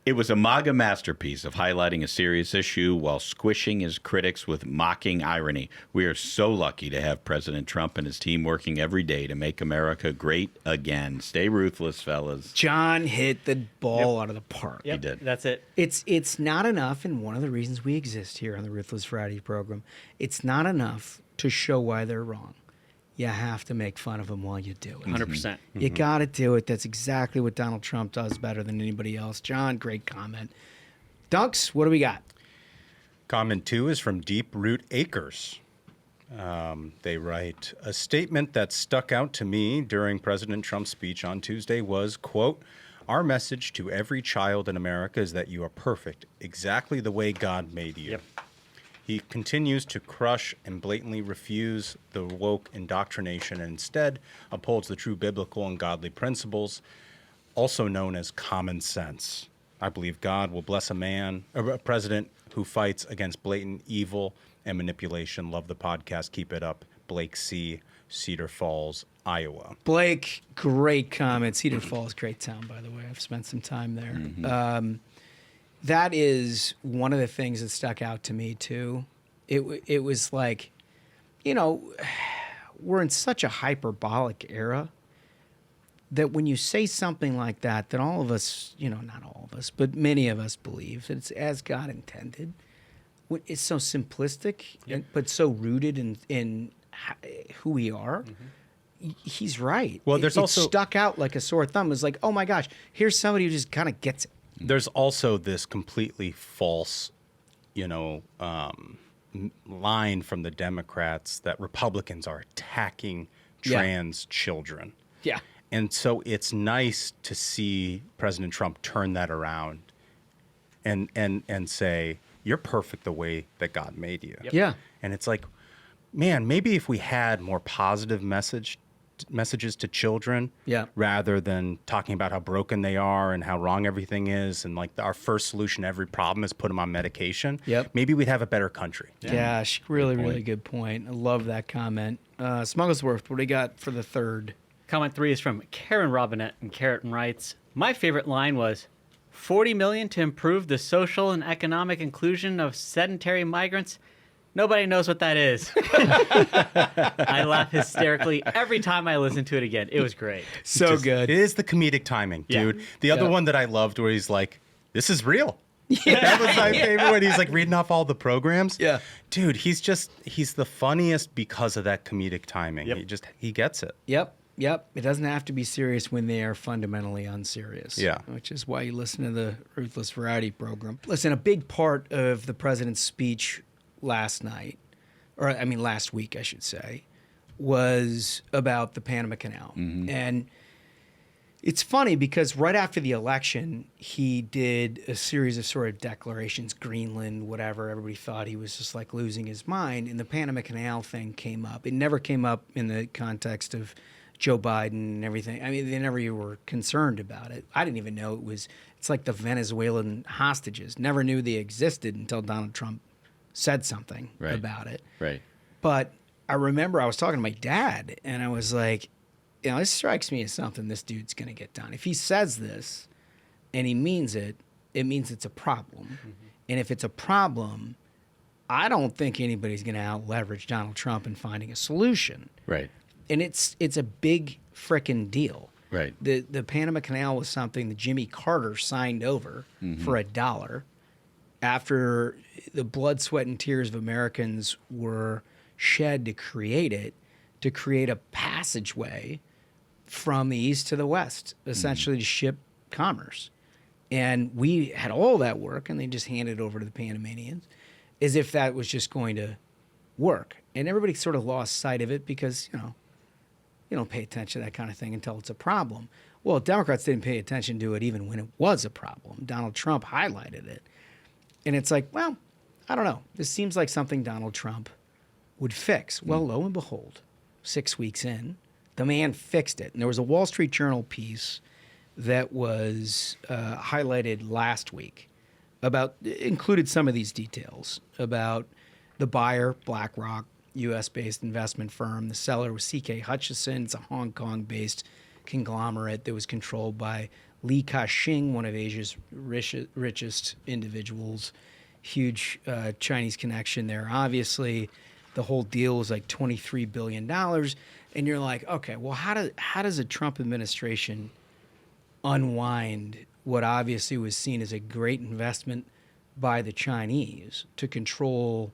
"It was a MAGA masterpiece of highlighting a serious issue while squishing his critics with mocking irony. We are so lucky to have President Trump and his team working every day to make America great again. Stay ruthless, fellas." John hit the ball out of the park. Yep, did. That's it. It's not enough, and one of the reasons we exist here on the Ruthless Friday program, it's not enough to show why they're wrong. You have to make fun of them while you do it. 100%. You got to do it. That's exactly what Donald Trump does better than anybody else. John, great comment. Dunks, what do we got? Comment 2 is from Deep Root Acres. They write, "A statement that stuck out to me during President Trump's speech on Tuesday was, quote, 'Our message to every child in America is that you are perfect, exactly the way God made you.'" Yep. He continues to crush and blatantly refuse the woke indoctrination and instead upholds the true biblical and godly principles, also known as common sense. I believe God will bless a president who fights against blatant evil and manipulation. Love the podcast. Keep it up. Blake C., Cedar Falls, Iowa. Blake, great comment. Cedar Falls, great town, by the way. I've spent some time there. That is one of the things that stuck out to me, too. It was like, we're in such a hyperbolic era that when you say something like that, that all of us, not all of us, but many of us believe that it's as God intended. It's so simplistic, but so rooted in who we are. He's right. Well, there's it also stuck out like a sore thumb. It's like, oh my gosh, here's somebody who just kind of gets it. There's also this completely false, line from the Democrats that Republicans are attacking trans children. Yeah. And so it's nice to see President Trump turn that around and say, "You're perfect the way that God made you." Yep. Yeah. And it's like, man, maybe if we had more positive messages to children, rather than talking about how broken they are and how wrong everything is, and like our first solution to every problem is put them on medication. Maybe we'd have a better country. Gosh, really good point. I love that comment. Smugglesworth, what do you got for the third? Comment 3 is from Karen Robinette, and Karen writes, "My favorite line was, $40 million to improve the social and economic inclusion of sedentary migrants. Nobody knows what that is." I laugh hysterically every time I listen to it again. It was great. So good. It is the comedic timing, dude. The other one that I loved where he's like, "This is real." That was my favorite when he's like reading off all the programs. Dude, he's the funniest because of that comedic timing. He gets it. Yep. It doesn't have to be serious when they are fundamentally unserious. Which is why you listen to the Ruthless Friday program. Listen, a big part of the president's speech last week, I should say, was about the Panama Canal. And it's funny because right after the election, he did a series of sort of declarations, Greenland, whatever. Everybody thought he was just like losing his mind. And the Panama Canal thing came up. It never came up in the context of Joe Biden and everything. I mean, they never even were concerned about it. I didn't even know it's like the Venezuelan hostages. Never knew they existed until Donald Trump said something about it. Right. But I remember I was talking to my dad, and I was like, this strikes me as something this dude's going to get done. If he says this and he means it, it means it's a problem. And if it's a problem, I don't think anybody's going to out-leverage Donald Trump in finding a solution. Right. And it's a big frickin' deal. Right. The Panama Canal was something that Jimmy Carter signed over for $1 after the blood, sweat, and tears of Americans were shed to create it, to create a passageway from the east to the west, essentially to ship commerce. And we had all that work, and they just handed it over to the Panamanians as if that was just going to work. And everybody sort of lost sight of it because, you don't pay attention to that kind of thing until it's a problem. Well, Democrats didn't pay attention to it even when it was a problem. Donald Trump highlighted it. And it's like, well, I don't know. This seems like something Donald Trump would fix. Well, lo and behold, 6 weeks in, the man fixed it. And there was a Wall Street Journal piece that was highlighted last week included some of these details about the buyer, BlackRock, U.S.-based investment firm. The seller was C.K. Hutchison. It's a Hong Kong-based conglomerate that was controlled by Li Ka-shing, one of Asia's richest individuals. Huge Chinese connection there. Obviously, the whole deal was like $23 billion. And you're like, okay, well, how does a Trump administration unwind what obviously was seen as a great investment by the Chinese to control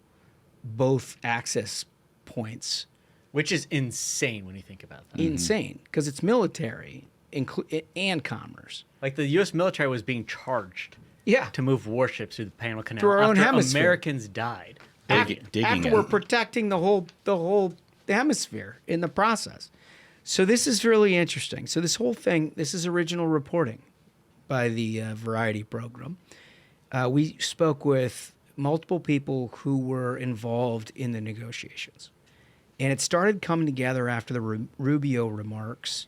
both access points? Which is insane when you think about that. Insane, because it's military and commerce. Like the U.S. military was being charged to move warships through the Panama Canal through our own after hemisphere. Americans died. After we're protecting the whole hemisphere in the process. So this is really interesting. So this whole thing, this is original reporting by the Variety program. We spoke with multiple people who were involved in the negotiations. And it started coming together after the Rubio remarks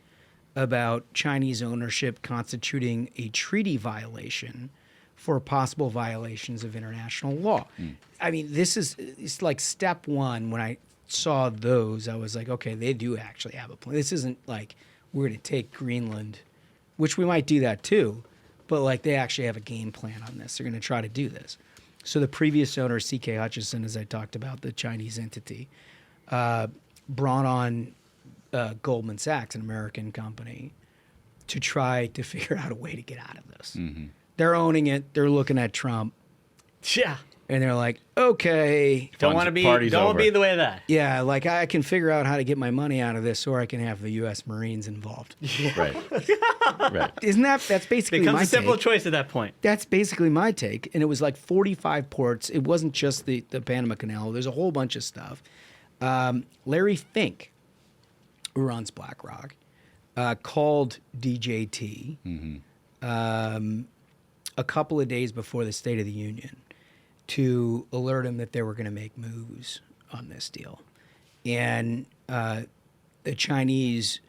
about Chinese ownership constituting a treaty violation for possible violations of international law. I mean, it's like step one. When I saw those, I was like, okay, they do actually have a plan. This isn't like we're going to take Greenland, which we might do that too, but like they actually have a game plan on this. They're going to try to do this. So the previous owner, C.K. Hutchison, as I talked about, the Chinese entity, brought on Goldman Sachs, an American company, to try to figure out a way to get out of this. They're owning it. They're looking at Trump. Yeah. And they're like, okay. Don't want to be the way of that. Yeah, like I can figure out how to get my money out of this, or I can have the U.S. Marines involved. Right. That's basically Becomes my a simple take. choice at that point. That's basically my take. And it was like 45 ports. It wasn't just the Panama Canal. There's a whole bunch of stuff. Larry Fink, who runs BlackRock, called DJT a couple of days before the State of the Union to alert him that they were going to make moves on this deal. And the Chinese,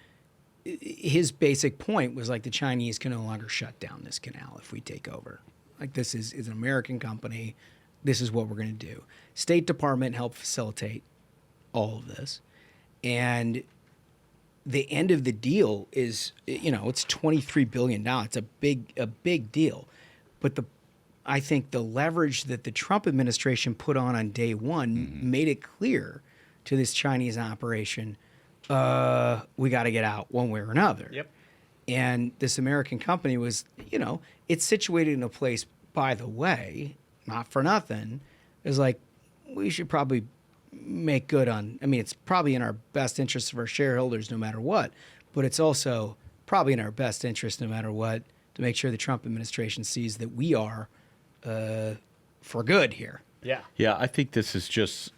his basic point was like the Chinese can no longer shut down this canal if we take over. Like this is an American company. This is what we're going to do. State Department helped facilitate all of this. And the end of the deal is, it's $23 billion. It's a big deal. But I think the leverage that the Trump administration put on day one made it clear to this Chinese operation, we got to get out one way or another. Yep. And this American company was, it's situated in a place, by the way, not for nothing, is like, we should probably make good on, it's probably in our best interest of our shareholders no matter what, but it's also probably in our best interest no matter what to make sure the Trump administration sees that we are for good here. Yeah. Yeah, I think this is just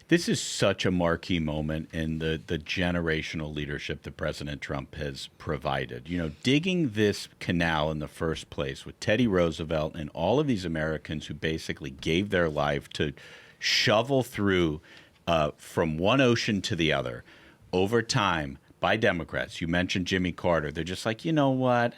this is such a marquee moment in the generational leadership that President Trump has provided. Digging this canal in the first place with Teddy Roosevelt and all of these Americans who basically gave their life to shovel through from one ocean to the other over time by Democrats. You mentioned Jimmy Carter. They're just like, you know what?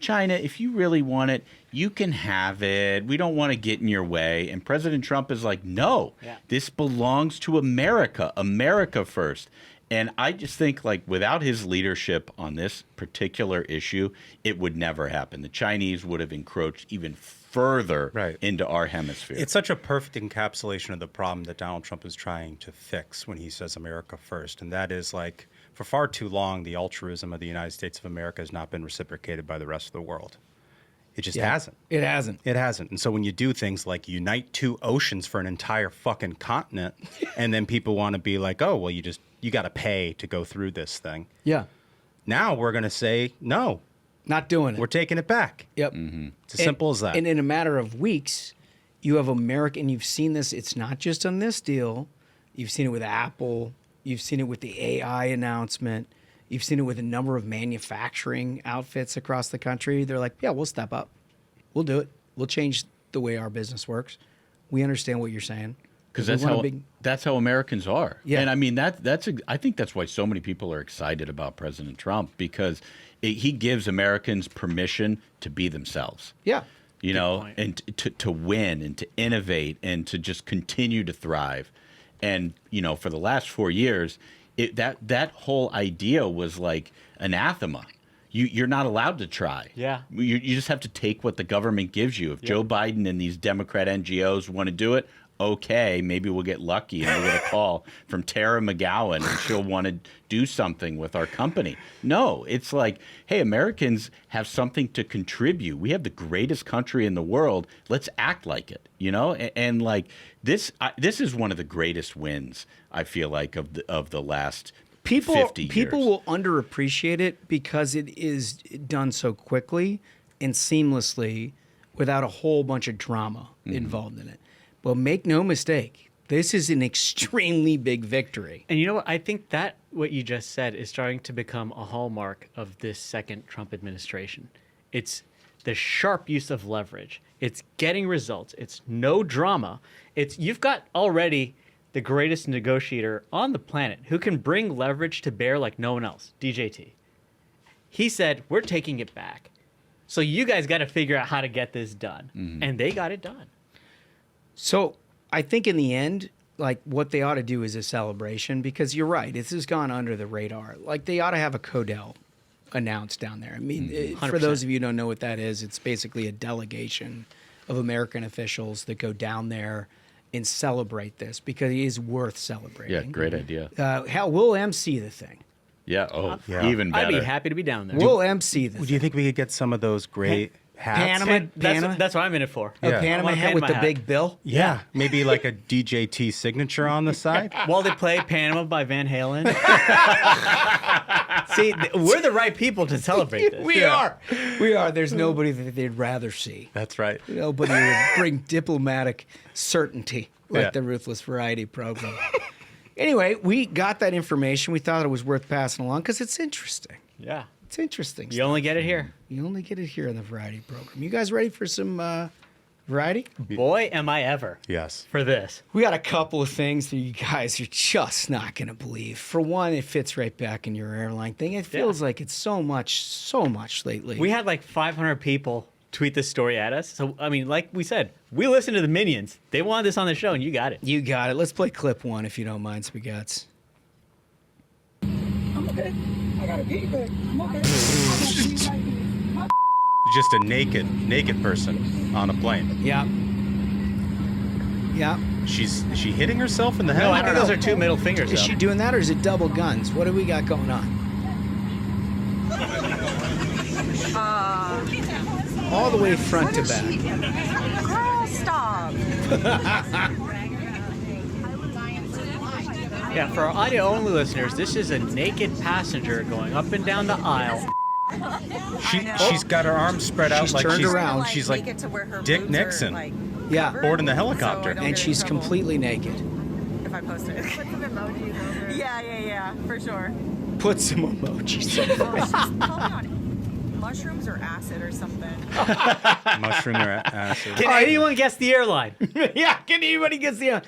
China, if you really want it, you can have it. We don't want to get in your way. And President Trump is like, no, this belongs to America. America first. And I just think, like, without his leadership on this particular issue, it would never happen. The Chinese would have encroached even further into our hemisphere. It's such a perfect encapsulation of the problem that Donald Trump is trying to fix when he says America first. And that is, like, for far too long, the altruism of the United States of America has not been reciprocated by the rest of the world. It just hasn't. It hasn't. It hasn't. And so when you do things like unite two oceans for an entire fucking continent, and then people want to be like, oh, well, you got to pay to go through this thing. Yeah. Now we're going to say, no. Not doing it. We're taking it back. Yep. It's as simple as that. And in a matter of weeks, you have America, and you've seen this. It's not just on this deal. You've seen it with Apple. You've seen it with the AI announcement. You've seen it with a number of manufacturing outfits across the country. They're like, yeah, we'll step up. We'll do it. We'll change the way our business works. We understand what you're saying. because We want a big- that's how Americans are. Yeah. And I mean I think that's why so many people are excited about President Trump, because he gives Americans permission to be themselves. Yeah. You know, and to win and to innovate and to just continue to thrive. And, you know, for the last 4 years, that whole idea was like anathema. You're not allowed to try. Yeah. You just have to take what the government gives you. If Joe Biden and these Democrat NGOs want to do it, okay, maybe we'll get lucky and we'll get a call from Tara McGowan and she'll want to do something with our company. No, it's like, hey, Americans have something to contribute. We have the greatest country in the world. Let's act like it, you know? And like this is one of the greatest wins, I feel like, of the last 50 years. People will underappreciate it because it is done so quickly and seamlessly without a whole bunch of drama involved in it. But make no mistake, this is an extremely big victory. And you know what? I think that what you just said is starting to become a hallmark of this second Trump administration. It's the sharp use of leverage. It's getting results. It's no drama. You've got already the greatest negotiator on the planet who can bring leverage to bear like no one else, DJT. He said, we're taking it back. So you guys got to figure out how to get this done. And they got it done. So I think in the end, like what they ought to do is a celebration, because you're right, this has gone under the radar. Like they ought to have a Codel announced down there. I mean, for those of you who don't know what that is, it's basically a delegation of American officials that go down there and celebrate this, because it is worth celebrating. Yeah, great idea. Hell, we'll MC the thing. Yeah, even better. I'd be happy to be down there. We'll MC the Do thing. you think we could get some of those great hats? Panama? That's what I'm in it for. A Yeah. Panama I want a hat with the Panama big bill? Yeah, maybe like a DJT signature on the side. While they play Panama by Van Halen. See, we're the right people to celebrate this. We are. We are. There's nobody that they'd rather see. That's right. Nobody would bring diplomatic certainty like Yeah. the Ruthless Friday Program. Anyway, we got that information. We thought it was worth passing along because it's interesting. Yeah. It's interesting. You only get it here. You only get it here in the Variety Program. You guys ready for some variety? Boy, am I ever Yes. for this. We got a couple of things that you guys are just not going to believe. For one, it fits right back in your airline thing. It feels like it's so much lately. We had like 500 people tweet this story at us. So, I mean, like we said, we listen to the Minions. They wanted this on the show, and you got it. You got it. Let's play clip one, if you don't mind, Spagats. I'm okay. I got a pee, but I'm okay. Just a naked person on a plane. Yeah. Yeah. Is she hitting herself in the head? No, I think don't those know. are two middle fingers. Is though. she doing that, or is it double guns? What do we got going on? All the way front to back. Girl, stop. Yeah, for our audio-only listeners, this is a naked passenger going up and down the aisle. She's got her arms spread out She's like turned she's around. She's Make like it to where her Dick boobs are, Nixon like, Yeah. covered, board in the so I helicopter. don't And get in she's trouble completely naked. If I post it. Put some emojis over. Yeah, for sure. Put some emojis. Oh, she's probably on mushrooms or acid or something. Mushroom or acid. Can anyone guess the airline? Yeah, can anybody get the...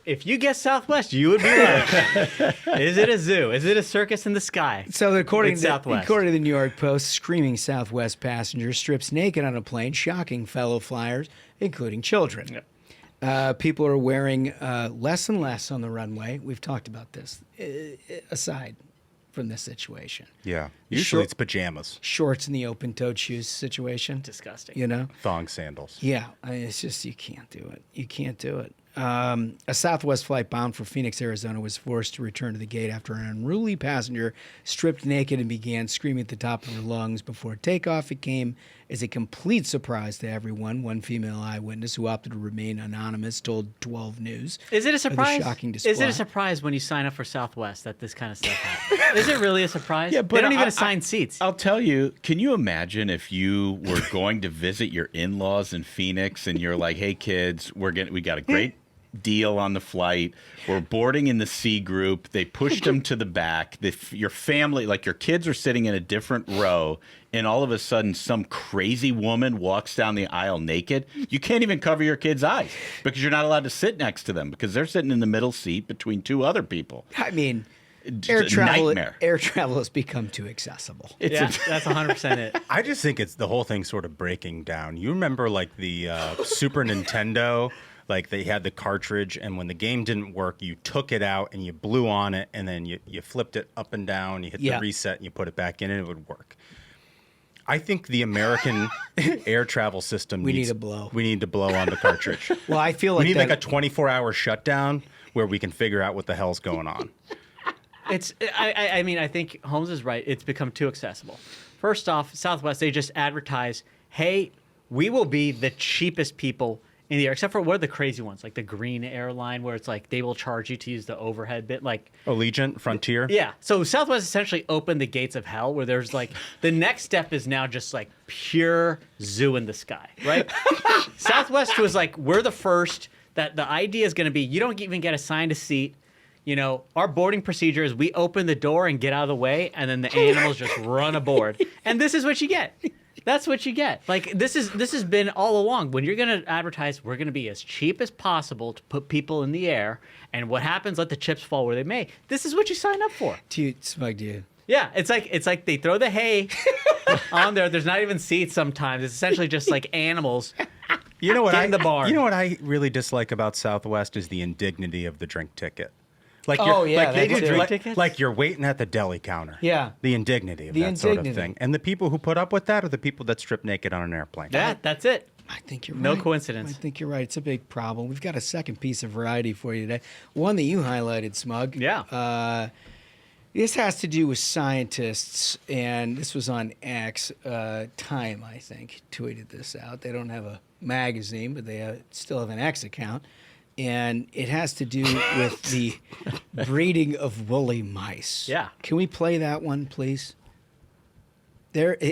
If you guess Southwest, you would be right. Is it a zoo? Is it a circus in the sky? So according It's to Southwest. the New York Post, screaming Southwest passenger strips naked on a plane, shocking fellow flyers, including children. People are wearing less and less on the runway. We've talked about this. Aside from this situation, Yeah. Usually it's pajamas, shorts in the open-toed shoes situation. Disgusting. You know. thong sandals. Yeah, it's just you can't do it. You can't do it. A Southwest flight bound for Phoenix, Arizona was forced to return to the gate after an unruly passenger stripped naked and began screaming at the top of her lungs before takeoff. It came as a complete surprise to everyone. One female eyewitness who opted to remain anonymous told 12 News. Is it a of the surprise? shocking Is it display. a surprise when you sign up for Southwest that this kind of stuff happens? Is it really a surprise? Yeah, but they don't even I- assign seats. I'll tell you, can you imagine if you were going to visit your in-laws in Phoenix and you're like, hey kids, we got a great deal on the flight. We're boarding in the C group. They pushed him to the back. Your family, like your kids, are sitting in a different row, and all of a sudden, some crazy woman walks down the aisle naked. You can't even cover your kids' eyes because you're not allowed to sit next to them because they're sitting in the middle seat between two other people. I mean, Air travel has become too accessible. That's 100% it. I just think it's the whole thing sort of breaking down. You remember like the Super Nintendo, like they had the cartridge, and when the game didn't work, you took it out and you blew on it, and then you flipped it up and down, you hit the reset, and you put it back in, and it would work. I think the American air travel system We need to blow on the cartridge. Well, I feel like we need like a 24-hour shutdown where we can figure out what the hell's going on. I mean, I think Holmes is right. It's become too accessible. First off, Southwest, they just advertise, hey, we will be the cheapest people in the air, except for what are the crazy ones, like the Green airline, where it's like they will charge you to use the overhead bit, like Allegiant, Frontier. Yeah. So Southwest essentially opened the gates of hell, where there's like the next step is now just like pure zoo in the sky, right? Southwest was like, we're the first. That the idea is going to be you don't even get assigned a seat. You know, our boarding procedure is we open the door and get out of the way, and then the animals just run aboard. And this is what you get. That's what you get. Like, this has been all along. When you're going to advertise, we're going to be as cheap as possible to put people in the air, and what happens, let the chips fall where they may. This is what you sign up for. Smug, do you? Yeah, it's like they throw the hay on there. There's not even seats sometimes. It's essentially just like animals. You know what in the barn. You know what I really dislike about Southwest is the indignity of the drink ticket. Like they do drink tickets? Like you're waiting at the deli counter. Yeah. The indignity of that sort of thing. And the people who put up with that are the people that strip naked on an airplane. That's it. I think you're right. No coincidence. I think you're right. It's a big problem. We've got a second piece of variety for you today. One that you highlighted, Smug. Yeah. This has to do with scientists, and this was on X. Time, I think, tweeted this out. They don't have a magazine, but they still have an X account. And it has to do with the breeding of woolly mice. Yeah. Can we play that one, please?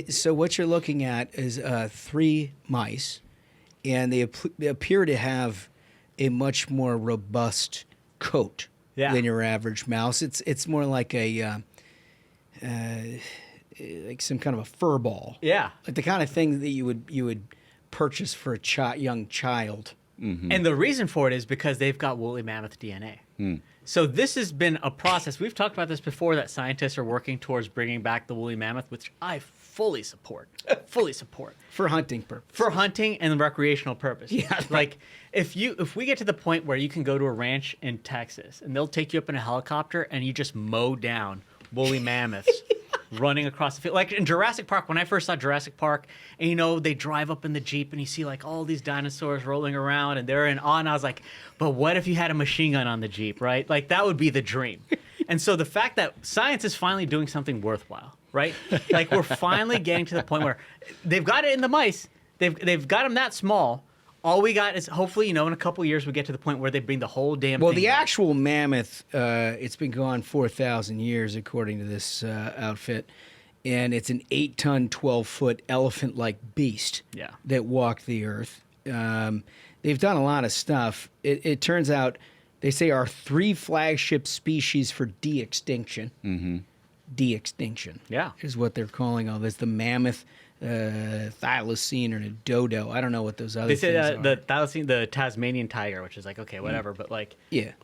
So what you're looking at is 3 mice, and they appear to have a much more robust coat than your average mouse. It's more like a like some kind of a fur ball. Yeah. Like the kind of thing that you would purchase for a young child. Mm-hmm. And the reason for it is because they've got woolly mammoth DNA. So this has been a process. We've talked about this before, that scientists are working towards bringing back the woolly mammoth, which I fully support. For hunting purposes. For hunting and recreational purposes. Yeah. Like if we get to the point where you can go to a ranch in Texas and they'll take you up in a helicopter and you just mow down woolly mammoths running across the field. Like in Jurassic Park, when I first saw Jurassic Park, and you know, they drive up in the Jeep and you see like all these dinosaurs rolling around and they're in awe, and I was like, but what if you had a machine gun on the Jeep, right? Like that would be the dream. And so the fact that science is finally doing something worthwhile, right? Like we're finally getting to the point where they've got it in the mice. They've got them that small. All we got is hopefully, in a couple of years, we get to the point where they bring the whole damn thing. Well, the back. actual mammoth, it's been gone 4,000 years, according to this outfit. And it's an 8-ton, 12-foot elephant-like beast that walked the earth. They've done a lot of stuff. It turns out, they say our 3 flagship species for de-extinction. Mm-hmm. De-extinction. Yeah. Is what they're calling all this. The mammoth, thylacine, or a dodo. I don't know what those other things are. They say the thylacine, the Tasmanian tiger, which is like, okay, whatever. But like,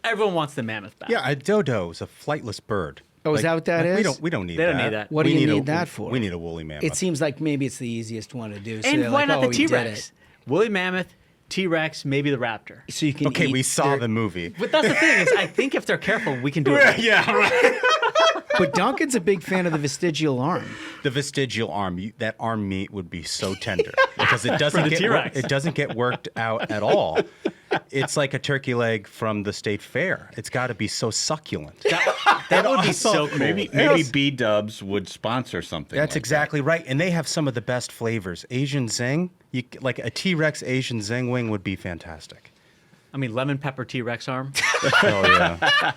everyone wants the mammoth back. Yeah, a dodo is a flightless bird. Oh, is that what that is? We don't need They that. don't need that. What do you need that for? We need a woolly mammoth. It seems like maybe it's the easiest one to do. So And they're why like, not oh, the we did T-Rex? it. Woolly mammoth, T-Rex, maybe the raptor. So you can Okay, eat we saw their- the movie. But that's the thing is, I think if they're careful, we can do it. Right. Yeah, right. But Duncan's a big fan of the vestigial arm. The vestigial arm, that arm meat would be so tender because it doesn't get worked out at all. It's like a turkey leg from the state fair. It's got to be so succulent. That would be so cool. Maybe B-Dubs would sponsor something. That's like exactly right. And they have some of the best flavors. Asian zing, like a T-Rex Asian zing wing would be fantastic. lemon pepper T-Rex arm. Oh, yeah.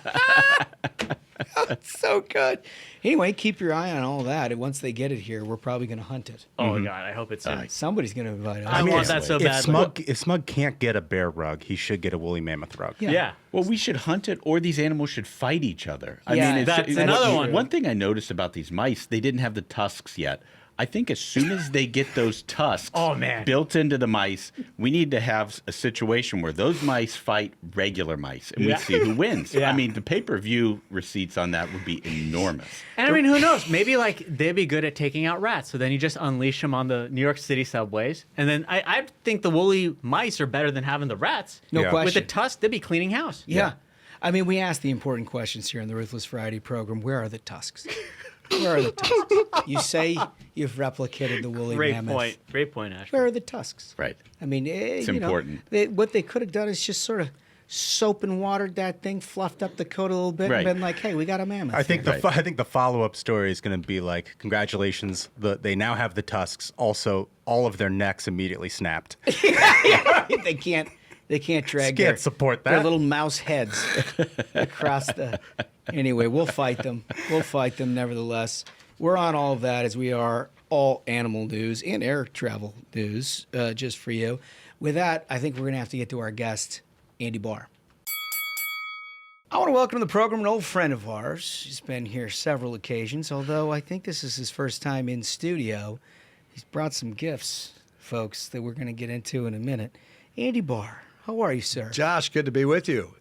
So good. Anyway, keep your eye on all that. And once they get it here, we're probably going to hunt it. Oh, God, I hope it's soon. Somebody's going to invite us. I want that so badly. If Smug can't get a bear rug, he should get a woolly mammoth rug. Yeah. Well, we should hunt it, or these animals should fight each other. I Yeah, mean, that's another one. One thing I noticed about these mice, they didn't have the tusks yet. I think as soon as they get those tusks Oh, man. built into the mice, we need to have a situation where those mice fight regular mice, and we see who wins. Yeah. I mean, the pay-per-view receipts on that would be enormous. And I mean, who knows? Maybe like they'd be good at taking out rats. So then you just unleash them on the New York City subways. And then I think the woolly mice are better than having the rats. No Yeah. question. With the tusk, they'd be cleaning house. Yeah. I mean, we ask the important questions here on the Ruthless Friday program. Where are the tusks? Where are the tusks? You say you've replicated the woolly mammoth. Great point, Ash. Where are the tusks? Right. I mean, It's you know, important. what they could have done is just sort of soap and watered that thing, fluffed up the coat a little bit, Right. and been like, "Hey, we got a mammoth." I think here. I think the follow-up story is going to be like, congratulations, they now have the tusks. Also, all of their necks immediately snapped. they can't drag Can't support their that. little mouse heads across the. Anyway, we'll fight them. We'll fight them nevertheless. We're on all of that as we are all animal news and air travel news just for you. With that, I think we're going to have to get to our guest, Andy Barr. I want to welcome to the program an old friend of ours. He's been here several occasions, although I think this is his first time in studio. He's brought some gifts, folks, that we're going to get into in a minute. Andy Barr, how are you, sir? Josh, good to be with you.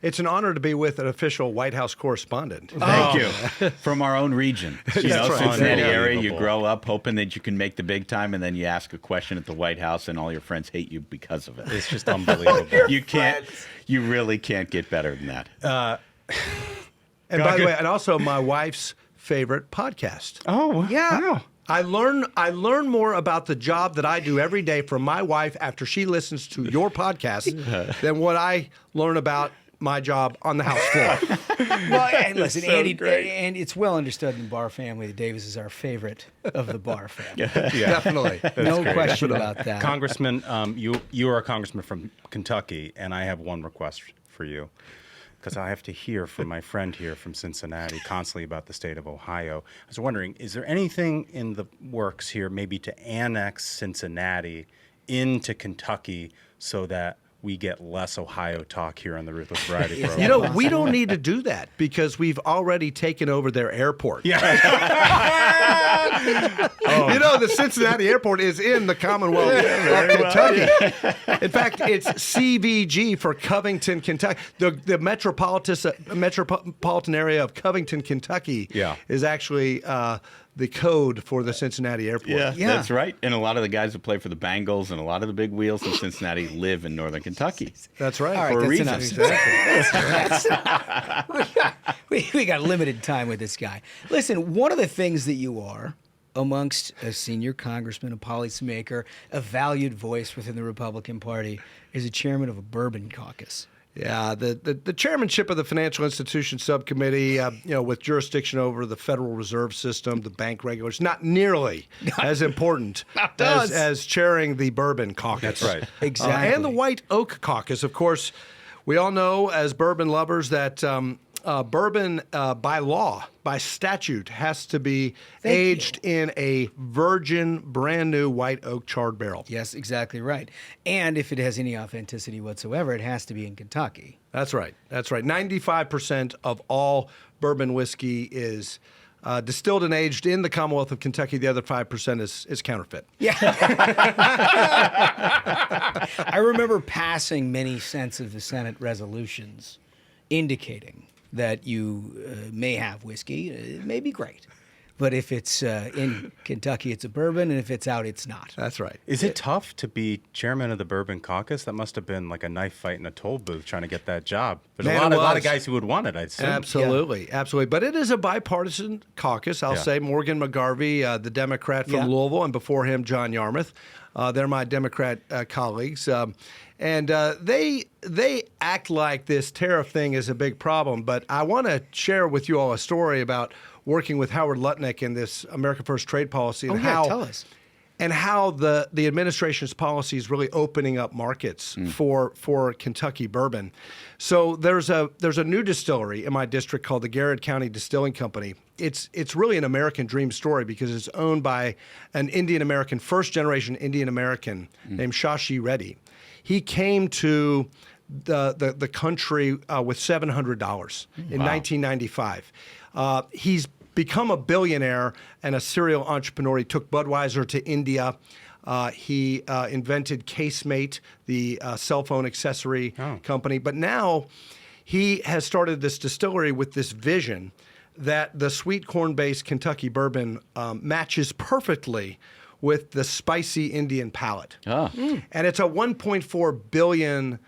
It's an honor to be with an official White House correspondent. Thank you. From our own region. You know, right. Cincinnati Unbelievable. area, you grow up hoping that you can make the big time, and then you ask a question at the White House, and all your friends hate you because of it. It's just unbelievable. You really can't get better than that. And by the way, and also my wife's favorite podcast. Oh, Yeah. wow. I learn more about the job that I do every day from my wife after she listens to your podcast than what I learn about my job on the House floor. Well, and listen, Andy, and it's well understood in the Barr family that Davis is our favorite of the Barr family. Definitely. No question about that. Congressman, you are a congressman from Kentucky, and I have one request for you. Because I have to hear from my friend here from Cincinnati constantly about the state of Ohio. I was wondering, is there anything in the works here maybe to annex Cincinnati into Kentucky so that we get less Ohio talk here on the Ruthless Friday program? You know, we don't need to do that because we've already taken over their airport. Yeah. You know, the Cincinnati airport is in the Commonwealth of Kentucky. In fact, it's CVG for Covington, Kentucky. The metropolitan area of Covington, Kentucky is actually the code for the Cincinnati airport. Yeah, that's right. And a lot of the guys that play for the Bengals and a lot of the big wheels in Cincinnati live in northern Kentucky. That's right. All right, For a that's reason. enough. We got limited time with this guy. Listen, one of the things that you are, amongst a senior congressman, a policymaker, a valued voice within the Republican Party, is a chairman of a Bourbon caucus. Yeah, the chairmanship of the Financial Institutions Subcommittee, with jurisdiction over the Federal Reserve System, the bank regulators, not nearly as important as chairing the Bourbon Caucus. That's right. Exactly. And the White Oak Caucus. Of course, we all know as bourbon lovers that bourbon, by law, by statute, has to be aged in a virgin, brand new white oak charred barrel. Yes, exactly right. And if it has any authenticity whatsoever, it has to be in Kentucky. That's right. That's right. 95% of all bourbon whiskey is distilled and aged in the Commonwealth of Kentucky. The other 5% is counterfeit. Yeah. I remember passing many cents of the Senate resolutions indicating that you may have whiskey. It may be great. But if it's in Kentucky, it's a bourbon, and if it's out, it's not. That's right. Is it tough to be chairman of the Bourbon Caucus? That must have been like a knife fight in a toll booth trying to get that job. There's Man, a lot it of was. guys who would want it, I'd assume. Absolutely, absolutely. But it is a bipartisan caucus. I'll say Morgan McGarvey, the Democrat from Louisville, and before him, John Yarmouth. They're my Democrat colleagues. And they act like this tariff thing is a big problem. But I want to share with you all a story about working with Howard Lutnick in this America First trade policy and how tell us. and how the administration's policy is really opening up markets for Kentucky bourbon. So there's a new distillery in my district called the Garrett County Distilling Company. It's really an American dream story because it's owned by an Indian American, first generation Indian American named Shashi Reddy. He came to the country with $700 in 1995. He's become a billionaire and a serial entrepreneur. He took Budweiser to India. He invented Casemate, the cell phone accessory company. But now he has started this distillery with this vision that the sweet corn-based Kentucky bourbon matches perfectly with the spicy Indian palate. And it's a 1.4 billion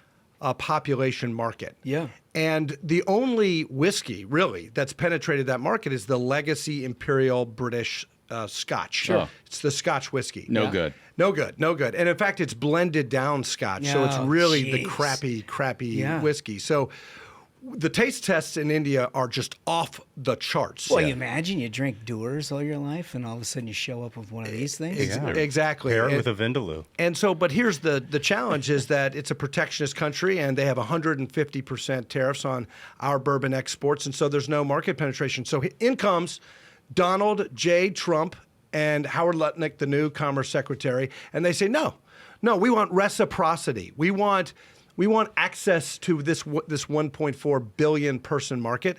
population market. Yeah. And the only whiskey, really, that's penetrated that market is the Legacy Imperial British Scotch. Sure. It's the Scotch whiskey. No good. No good. No good. And in fact, it's blended down Scotch. So it's really the crappy whiskey. So the taste tests in India are just off the charts. Well, you imagine you drink Dewar's all your life, and all of a sudden you show up with one of these things. Exactly. Pair it with a Vindaloo. And so, but here's the challenge is that it's a protectionist country, and they have 150% tariffs on our bourbon exports, and so there's no market penetration. So in comes Donald J. Trump and Howard Lutnick, the new Commerce Secretary, and they say, no, we want reciprocity. We want access to this 1.4 billion person market,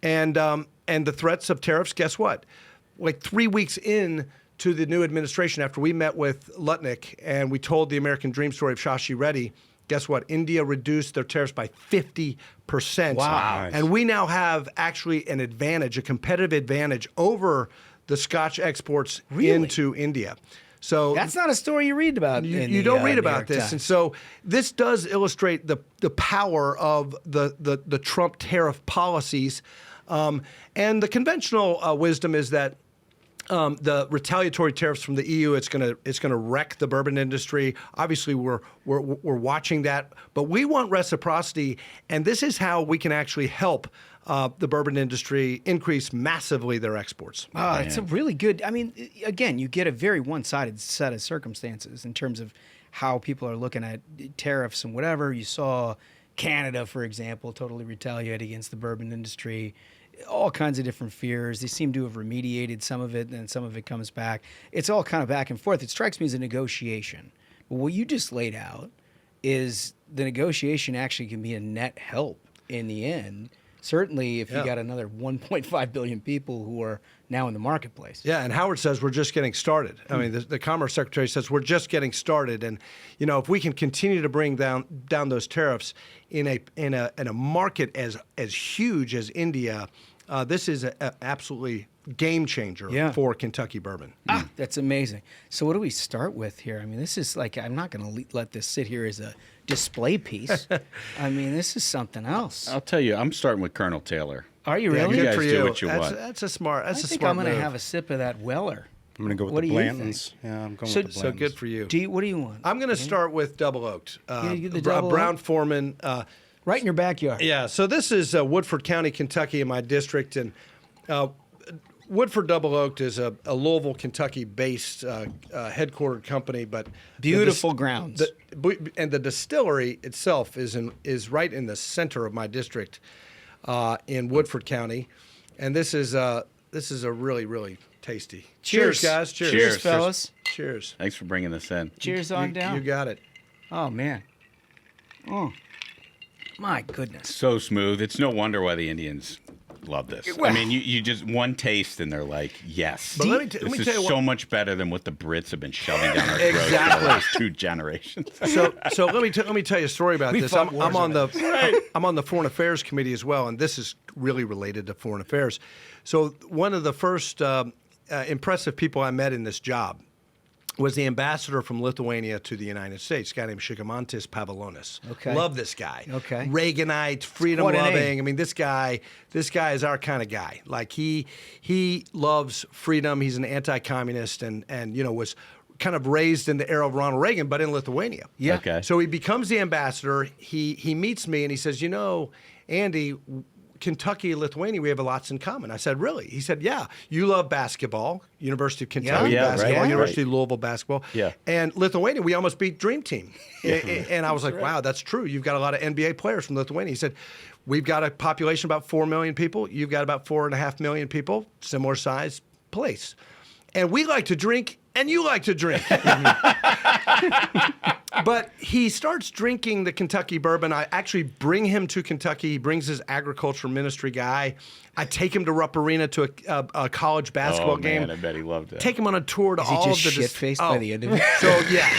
and the threats of tariffs. Guess what? Like 3 weeks in to the new administration, after we met with Lutnick and we told the American dream story of Shashi Reddy, guess what? India reduced their tariffs by 50%. Wow! And we now have actually an advantage, a competitive advantage over the Scotch exports into India. So that's not a story you read about. You don't read about this, and so this does illustrate the power of the Trump tariff policies, and the conventional wisdom is that the retaliatory tariffs from the EU it's going to wreck the bourbon industry. Obviously, we're watching that, but we want reciprocity, and this is how we can actually help the bourbon industry increase massively their exports. Oh, it's a really good. I mean, again, you get a very one-sided set of circumstances in terms of how people are looking at tariffs and whatever. You saw Canada, for example, totally retaliate against the bourbon industry. All kinds of different fears. They seem to have remediated some of it, and then some of it comes back. It's all kind of back and forth. It strikes me as a negotiation. But what you just laid out is the negotiation actually can be a net help in the end. Certainly, if you got another 1.5 billion people who are now in the marketplace. Yeah, and Howard says we're just getting started. I mean, the Commerce Secretary says we're just getting started, and if we can continue to bring down those tariffs in a market as huge as India, this is an absolutely game changer for Kentucky bourbon. That's amazing. So what do we start with here? I mean, this is like, I'm not going to let this sit here as a display piece. I mean, this is something else. I'll tell you, I'm starting with Colonel Taylor. Are you really? You Good guys for do what you want. That's a smart. That's I a think smart I'm going to move. have a sip of that Weller. I'm going to go with What the do you think? Blantons. Yeah, I'm going So- with the Blantons. So good for you. What do you want? I'm going to start with Double Oaked. You get the Double Brown Oaked? Foreman. Right in your backyard. Yeah, so this is Woodford County, Kentucky, in my district, and Woodford Double Oaked is a Louisville, Kentucky-based headquartered company, but Beautiful grounds. and the distillery itself is right in the center of my district in Woodford County, and this is a really, really tasty. Cheers. Guys! Cheers, Cheers, fellas. Cheers. Thanks for bringing this in. Cheers on down. You got it. Oh, man. Oh, my goodness. So smooth. It's no wonder why the Indians love this. I mean, you just one taste and they're like, yes. But let me this tell is you what- so much better than what the Brits have been shoving down our throats for Exactly. the last 2 generations. So let me tell you a story about this. fought I'm wars on on I'm on the Foreign Affairs Committee as well, and this is really related to foreign affairs. So one of the first impressive people I met in this job was the ambassador from Lithuania to the United States, a guy named Žygimantas Pavilonis. Okay. Love this guy. Okay. Freedomite, freedom What a loving. name. I mean, this guy is our kind of guy. Like he loves freedom. He's an anti-communist and was kind of raised in the era of Ronald Reagan, but in Lithuania. Yeah. Okay. So he becomes the ambassador. He meets me and he says, Andy, Kentucky and Lithuania, we have lots in common. I said, really? He said, yeah. You love basketball, University of Kentucky basketball, right, University of Louisville basketball. Yeah. And Lithuania, we almost beat Dream Team. And I was like, wow, that's true. You've got a lot of NBA players from Lithuania. He said, we've got a population of about 4 million people. You've got about 4.5 million people, similar size place. And we like to drink, and you like to drink. But he starts drinking the Kentucky bourbon. I actually bring him to Kentucky. He brings his agriculture ministry guy. I take him to Rupp Arena to a college basketball game. I bet he loved it. Take him on a tour to all of the... Is he just shit-faced by the end of it? So, yeah.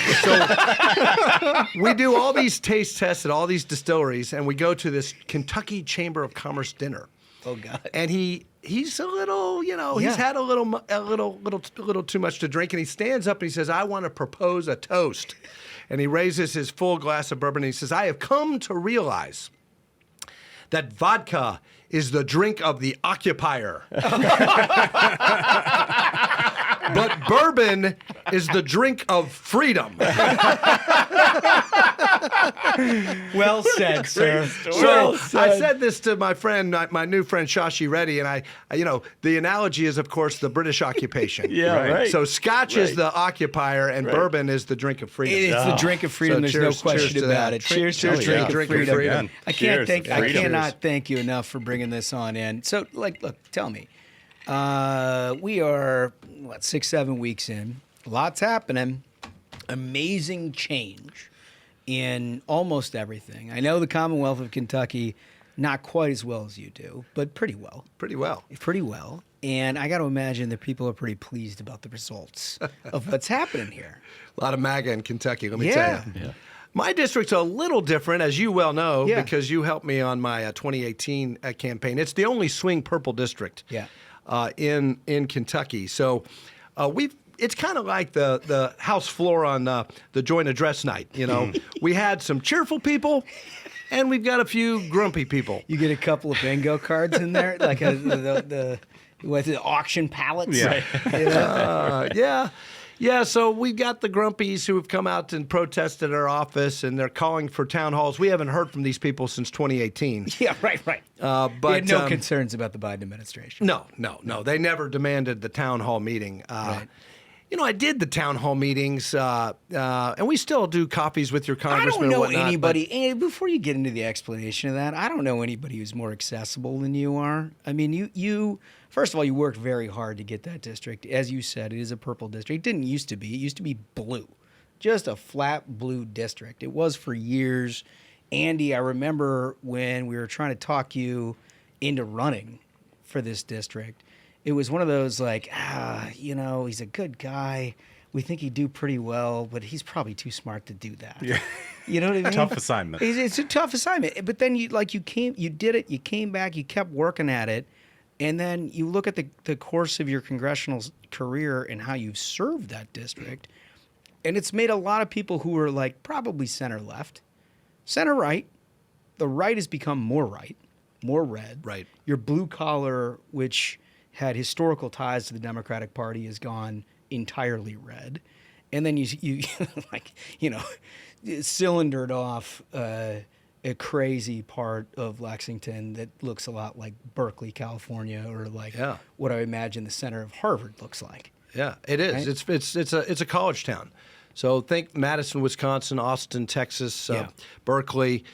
So we do all these taste tests at all these distilleries, and we go to this Kentucky Chamber of Commerce dinner. Oh, God. And he's a little, he's had a little too much to drink, and he stands up and he says, I want to propose a toast. And he raises his full glass of bourbon and he says, I have come to realize that vodka is the drink of the occupier. But bourbon is the drink of freedom. Well said, sir. So I said this to my friend, my new friend Shashi Reddy, and I the analogy is, of course, the British occupation. Right. So Scotch is the occupier, and bourbon is the drink of freedom. It's the drink of freedom. So There's cheers, no question cheers to about that. it. Cheers to Cheers the to the drink of freedom. freedom. I cannot thank you enough for bringing this on in. So, look, tell me. We are, 6-7 weeks in. Lots happening. Amazing change in almost everything. I know the Commonwealth of Kentucky, not quite as well as you do, but pretty well. Pretty well. And I got to imagine that people are pretty pleased about the results of what's happening here. A lot of MAGA in Kentucky, let me tell you. Yeah. My district's a little different, as you well know, because you helped me on my 2018 campaign. It's the only swing purple district in Kentucky. So it's kind of like the House floor on the joint address night. We had some cheerful people, and we've got a few grumpy people. You get a couple of bingo cards in there, like the auction pallets. Yeah. Yeah, so we've got the grumpies who have come out and protested at our office, and they're calling for town halls. We haven't heard from these people since 2018. Yeah, right. But you had no concerns about the Biden administration. No. They never demanded the town hall meeting. Right. I did the town hall meetings, and we still do coffees with your congressman. I don't know and whatnot, anybody. And before you get into the explanation of that, I don't know anybody who's more accessible than you are. I mean, you first of all, you worked very hard to get that district. As you said, it is a purple district. It didn't used to be. It used to be blue, just a flat blue district. It was for years. Andy, I remember when we were trying to talk you into running for this district. It was one of those like, he's a good guy. We think he'd do pretty well, but he's probably too smart to do that. Yeah. You know what I mean? Tough assignment. It's a tough assignment. But then you did it, you came back, you kept working at it, and then you look at the course of your congressional career and how you've served that district, and it's made a lot of people who are like probably center left, center right. The right has become more right, more red. Right. Your blue collar, which had historical ties to the Democratic Party, has gone entirely red. And then you cylindered off a crazy part of Lexington that looks a lot like Berkeley, California, or like what I imagine the center of Harvard looks like. Yeah, it is. Right? It's a college town. So think Madison, Wisconsin, Austin, Texas, Berkeley.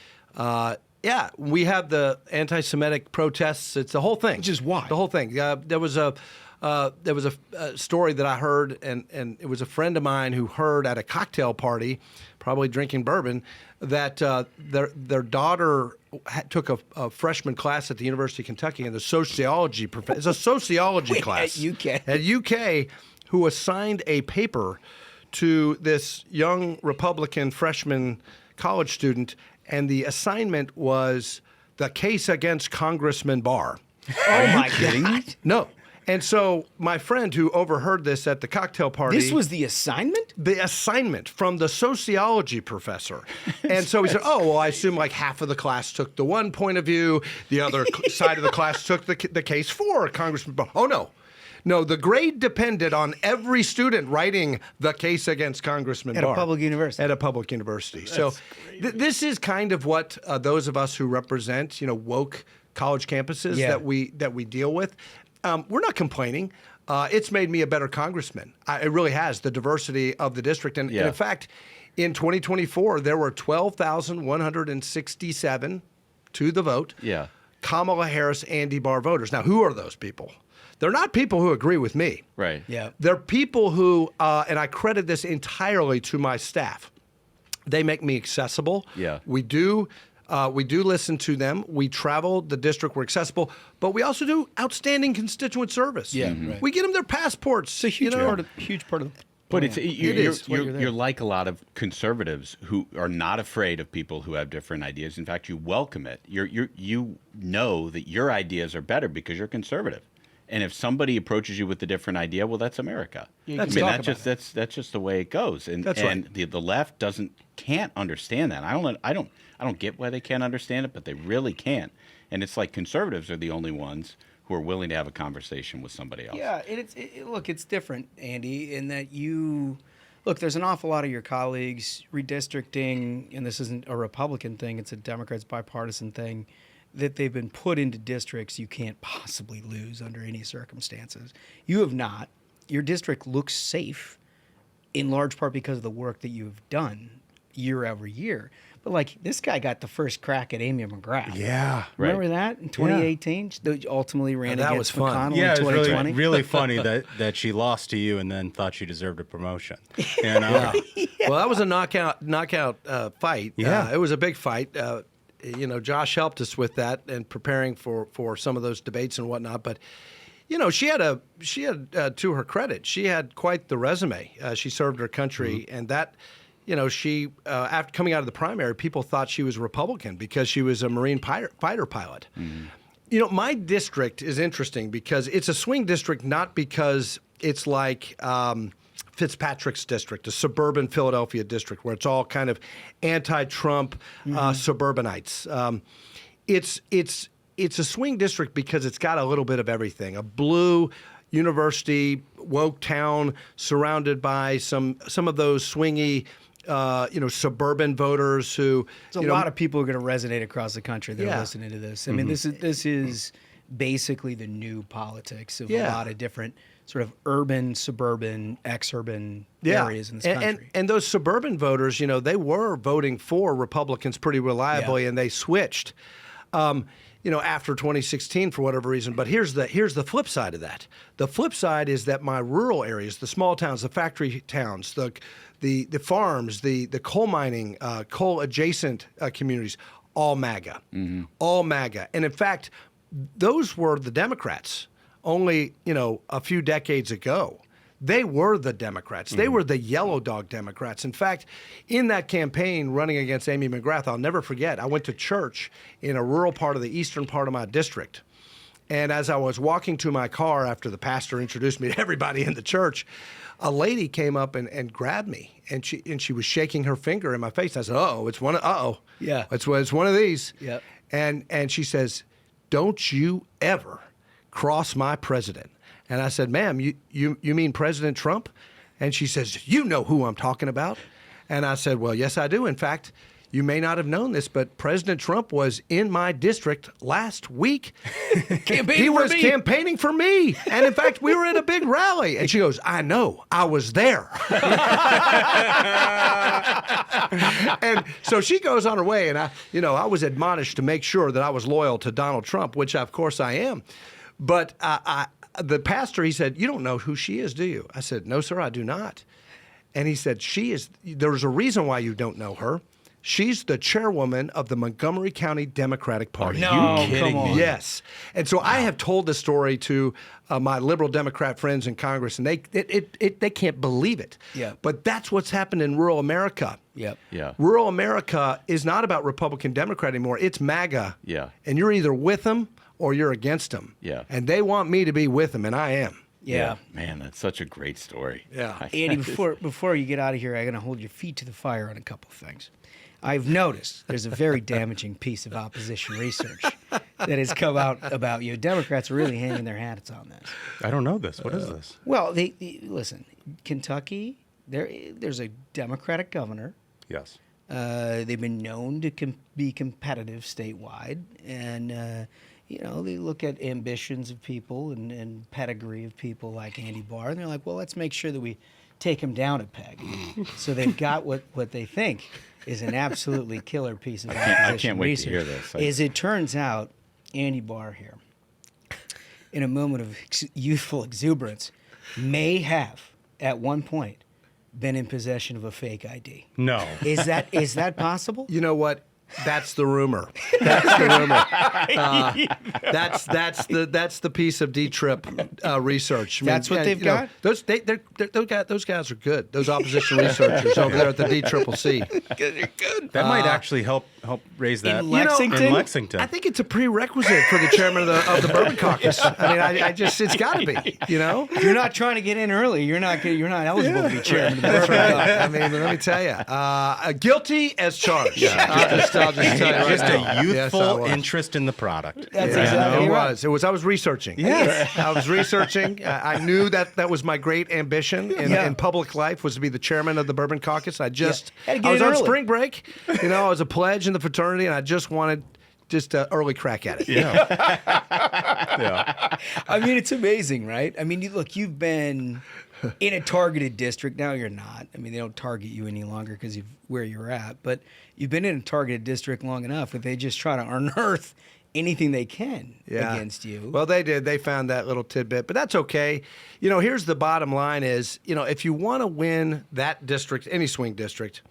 We have the anti-Semitic protests. It's the whole thing. Which is why. The whole thing. There was a story that I heard, and it was a friend of mine who heard at a cocktail party, probably drinking bourbon, that their daughter took a freshman class at the University of Kentucky, and the sociology professor. It's a sociology class at UK, who assigned a paper to this young Republican freshman college student. And the assignment was the case against Congressman Barr. Oh, my God. No. And so my friend who overheard this at the cocktail party. This was the assignment? The assignment from the sociology professor. And so he said, I assume like half of the class took the one point of view. The other side of the class took the case for Congressman Barr. Oh, no. No, the grade depended on every student writing the case against Congressman Barr. At a public university. At a public university. So this is kind of what those of us who represent, woke college campuses Yeah. that we deal with. We're not complaining. It's made me a better congressman. It really has, the diversity of the district. And in fact, in 2024, there were 12,167 to the vote. Yeah. Kamala Harris, Andy Barr voters. Now, who are those people? They're not people who agree with me. Right. Yeah. They're people who, and I credit this entirely to my staff. They make me accessible. Yeah. We do listen to them. We travel the district. We're accessible, but we also do outstanding constituent service. Yeah, right. We get them their passports. It's a huge part of. But you're like a lot of conservatives who are not afraid of people who have different ideas. In fact, you welcome it. You know that your ideas are better because you're conservative. And if somebody approaches you with a different idea, well, that's America. That's just the way it goes. And the left can't understand that. I don't get why they can't understand it, but they really can't. And it's like conservatives are the only ones who are willing to have a conversation with somebody else. Yeah, look, it's different, Andy, in that there's an awful lot of your colleagues redistricting, and this isn't a Republican thing, it's a Democrats bipartisan thing, that they've been put into districts you can't possibly lose under any circumstances. You have not. Your district looks safe, in large part because of the work that you've done year over year. But like this guy got the first crack at Amy McGrath. Yeah. Remember that in 2018? She ultimately ran against McConnell Yeah, in 2020. it was really funny that she lost to you and then thought she deserved a promotion. You know? Well, that was a knockout fight. Yeah. It was a big fight. Josh helped us with that and preparing for some of those debates and whatnot. But she had to her credit, she had quite the resume. She served her country, and that. She after coming out of the primary, people thought she was Republican because she was a Marine fighter pilot. Mm-hmm. My district is interesting because it's a swing district, not because it's like Fitzpatrick's district, a suburban Philadelphia district, where it's all kind of anti-Trump suburbanites. It's a swing district because it's got a little bit of everything. A blue university, woke town, surrounded by some of those swingy suburban voters who. There's a lot of people who are going to resonate across the country that are listening to this. I mean, this is basically the new politics of a lot of different sort of urban, suburban, exurban areas in this country. And those suburban voters, they were voting for Republicans pretty reliably, and they switched. After 2016 for whatever reason. But here's the flip side of that. The flip side is that my rural areas, the small towns, the factory towns, the farms, the coal mining, coal adjacent communities, all MAGA, all MAGA. And in fact, those were the Democrats only a few decades ago. They were the Democrats. They were the yellow dog Democrats. In fact, in that campaign running against Amy McGrath, I'll never forget, I went to church in a rural part of the eastern part of my district. And as I was walking to my car after the pastor introduced me to everybody in the church, a lady came up and grabbed me, and she was shaking her finger in my face. I said, it's one of these. Yep. And she says, "Don't you ever cross my president." And I said, "Ma'am, you mean President Trump?" And she says, "You know who I'm talking about." And I said, "Well, yes, I do. In fact, you may not have known this, but President Trump was in my district last week. He was campaigning for me. And in fact, we were at a big rally." And she goes, "I know, I was there." And so she goes on her way. And I was admonished to make sure that I was loyal to Donald Trump, which of course I am. But the pastor, he said, "You don't know who she is, do you?" I said, "No, sir, I do not." And he said, "There's a reason why you don't know her. She's the chairwoman of the Montgomery County Democratic Party." Are you kidding me? Yes. And so I have told this story to my liberal Democrat friends in Congress, and they can't believe it. Yeah. But that's what's happened in rural America. Yep. Yeah. Rural America is not about Republican, Democrat anymore. It's MAGA. Yeah. And you're either with them or you're against them. Yeah. And they want me to be with them, and I am. Yeah. Man, that's such a great story. Yeah. Andy, before you get out of here, I'm going to hold your feet to the fire on a couple of things. I've noticed there's a very damaging piece of opposition research that has come out about you. Democrats are really hanging their hats on this. I don't know this. What is this? Well, listen, Kentucky, there's a Democratic governor. Yes. They've been known to be competitive statewide, and they look at ambitions of people and pedigree of people like Andy Barr, and they're like, well, let's make sure that we take him down a peg. So they've got what they think is an absolutely killer piece of I can't wait to hear this. As it turns out, Andy Barr here, in a moment of youthful exuberance, may have, at one point, been in possession of a fake ID. No. Is that possible? You know what? That's the rumor. That's the rumor. That's the piece of D-Trip research. That's what they've got? Those guys are good. Those opposition researchers over there at the DCCC. Good. That might actually help raise that in Lexington. in Lexington. I think it's a prerequisite for the chairman of the Bourbon Caucus. I mean, I just it's got to be. If you're not trying to get in early, you're not eligible to be chairman of the Bourbon Caucus. I mean, let me tell you, guilty as charged. I'll just tell you right Just now. a youthful Yes, I was. interest in the product. That's exactly It right. was. I was researching. Yes. I was researching. I knew that was my great ambition in public life was to be the chairman of the Bourbon Caucus. Had to get I was in on early. spring break. I was a pledge in the fraternity, and I just wanted just an early crack at it. Yeah. I mean, it's amazing, right? I mean, you've been in a targeted district. Now you're not. I mean, they don't target you any longer because of where you're at. But you've been in a targeted district long enough that they just try to unearth anything they can against you. Well, they did. They found that little tidbit, but that's okay. Here's the bottom line is, if you want to win that district, any swing district,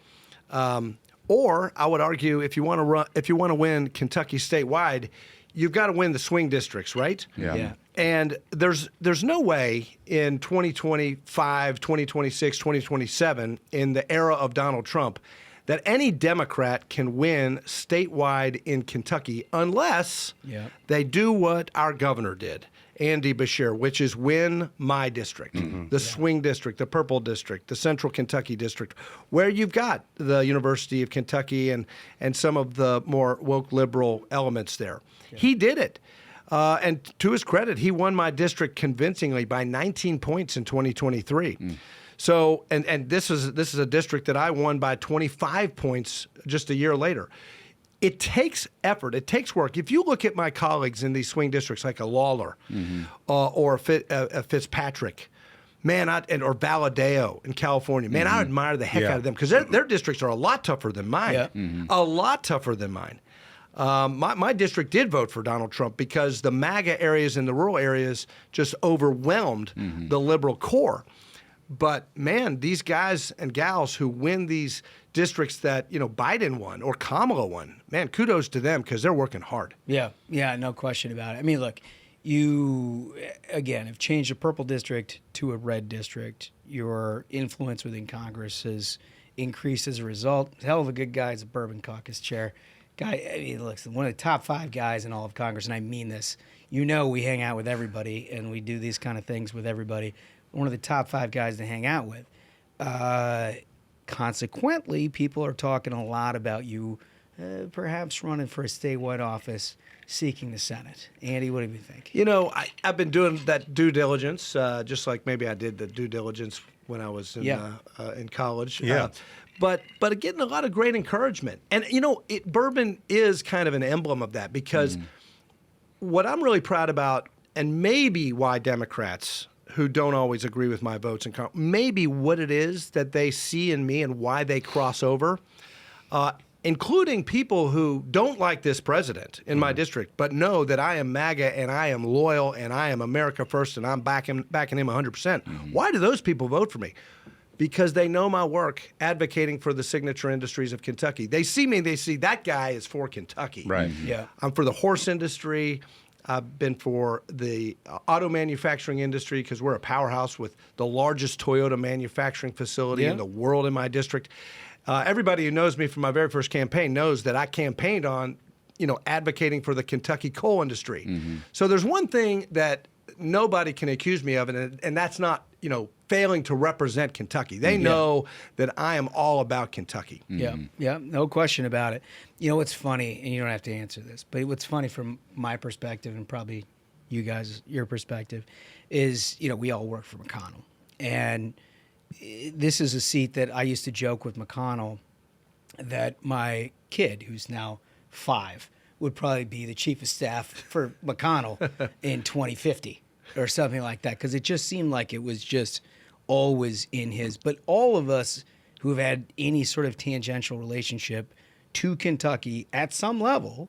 or I would argue if you want to win Kentucky statewide, you've got to win the swing districts, right? Yeah. And there's no way in 2025, 2026, 2027, in the era of Donald Trump, that any Democrat can win statewide in Kentucky unless they do what our governor did, Andy Barr, which is win my district, the swing district, the purple district, the central Kentucky district, where you've got the University of Kentucky and some of the more woke liberal elements there. Yeah. He did it. And to his credit, he won my district convincingly by 19 points in 2023. So, and this is a district that I won by 25 points just a year later. It takes effort. It takes work. If you look at my colleagues in these swing districts like a Lawler or a Fitzpatrick, man, or Valadeo in California, man, I admire the heck out of them because their districts are a lot tougher than mine. A lot tougher than mine. My district did vote for Donald Trump because the MAGA areas and the rural areas just overwhelmed the liberal core. But, man, these guys and gals who win these districts that, Biden won or Kamala won, man, kudos to them because they're working hard. Yeah, no question about it. I mean, look, you, again, have changed a purple district to a red district. Your influence within Congress has increased as a result. Hell of a good guy as a Bourbon Caucus chair. Guy, I mean, look, one of the top 5 guys in all of Congress, and I mean this. We hang out with everybody, and we do these kind of things with everybody. One of the top 5 guys to hang out with. Consequently, people are talking a lot about you perhaps running for a statewide office, seeking the Senate. Andy, what do you think? I've been doing that due diligence, just like maybe I did the due diligence when I was in college. Yeah. But getting a lot of great encouragement. And, Bourbon is kind of an emblem of that because what I'm really proud about, and maybe why Democrats who don't always agree with my votes, and maybe what it is that they see in me and why they cross over, including people who don't like this president in my district, but know that I am MAGA and I am loyal and I am America first and I'm backing him 100%. Why do those people vote for me? Because they know my work advocating for the signature industries of Kentucky. They see me, they see that guy is for Kentucky. Right. Yeah. I'm for the horse industry. I've been for the auto manufacturing industry because we're a powerhouse with the largest Toyota manufacturing facility in the world in my district. Everybody who knows me from my very first campaign knows that I campaigned on, advocating for the Kentucky coal industry. So there's one thing that nobody can accuse me of, and that's not, failing to represent Kentucky. They know that I am all about Kentucky. Yeah, no question about it. What's funny, and you don't have to answer this, but what's funny from my perspective and probably you guys, your perspective, is, we all work for McConnell. And this is a seat that I used to joke with McConnell that my kid, who's now 5, would probably be the chief of staff for McConnell in 2050 or something like that, because it just seemed like it was just always in his. But all of us who have had any sort of tangential relationship to Kentucky at some level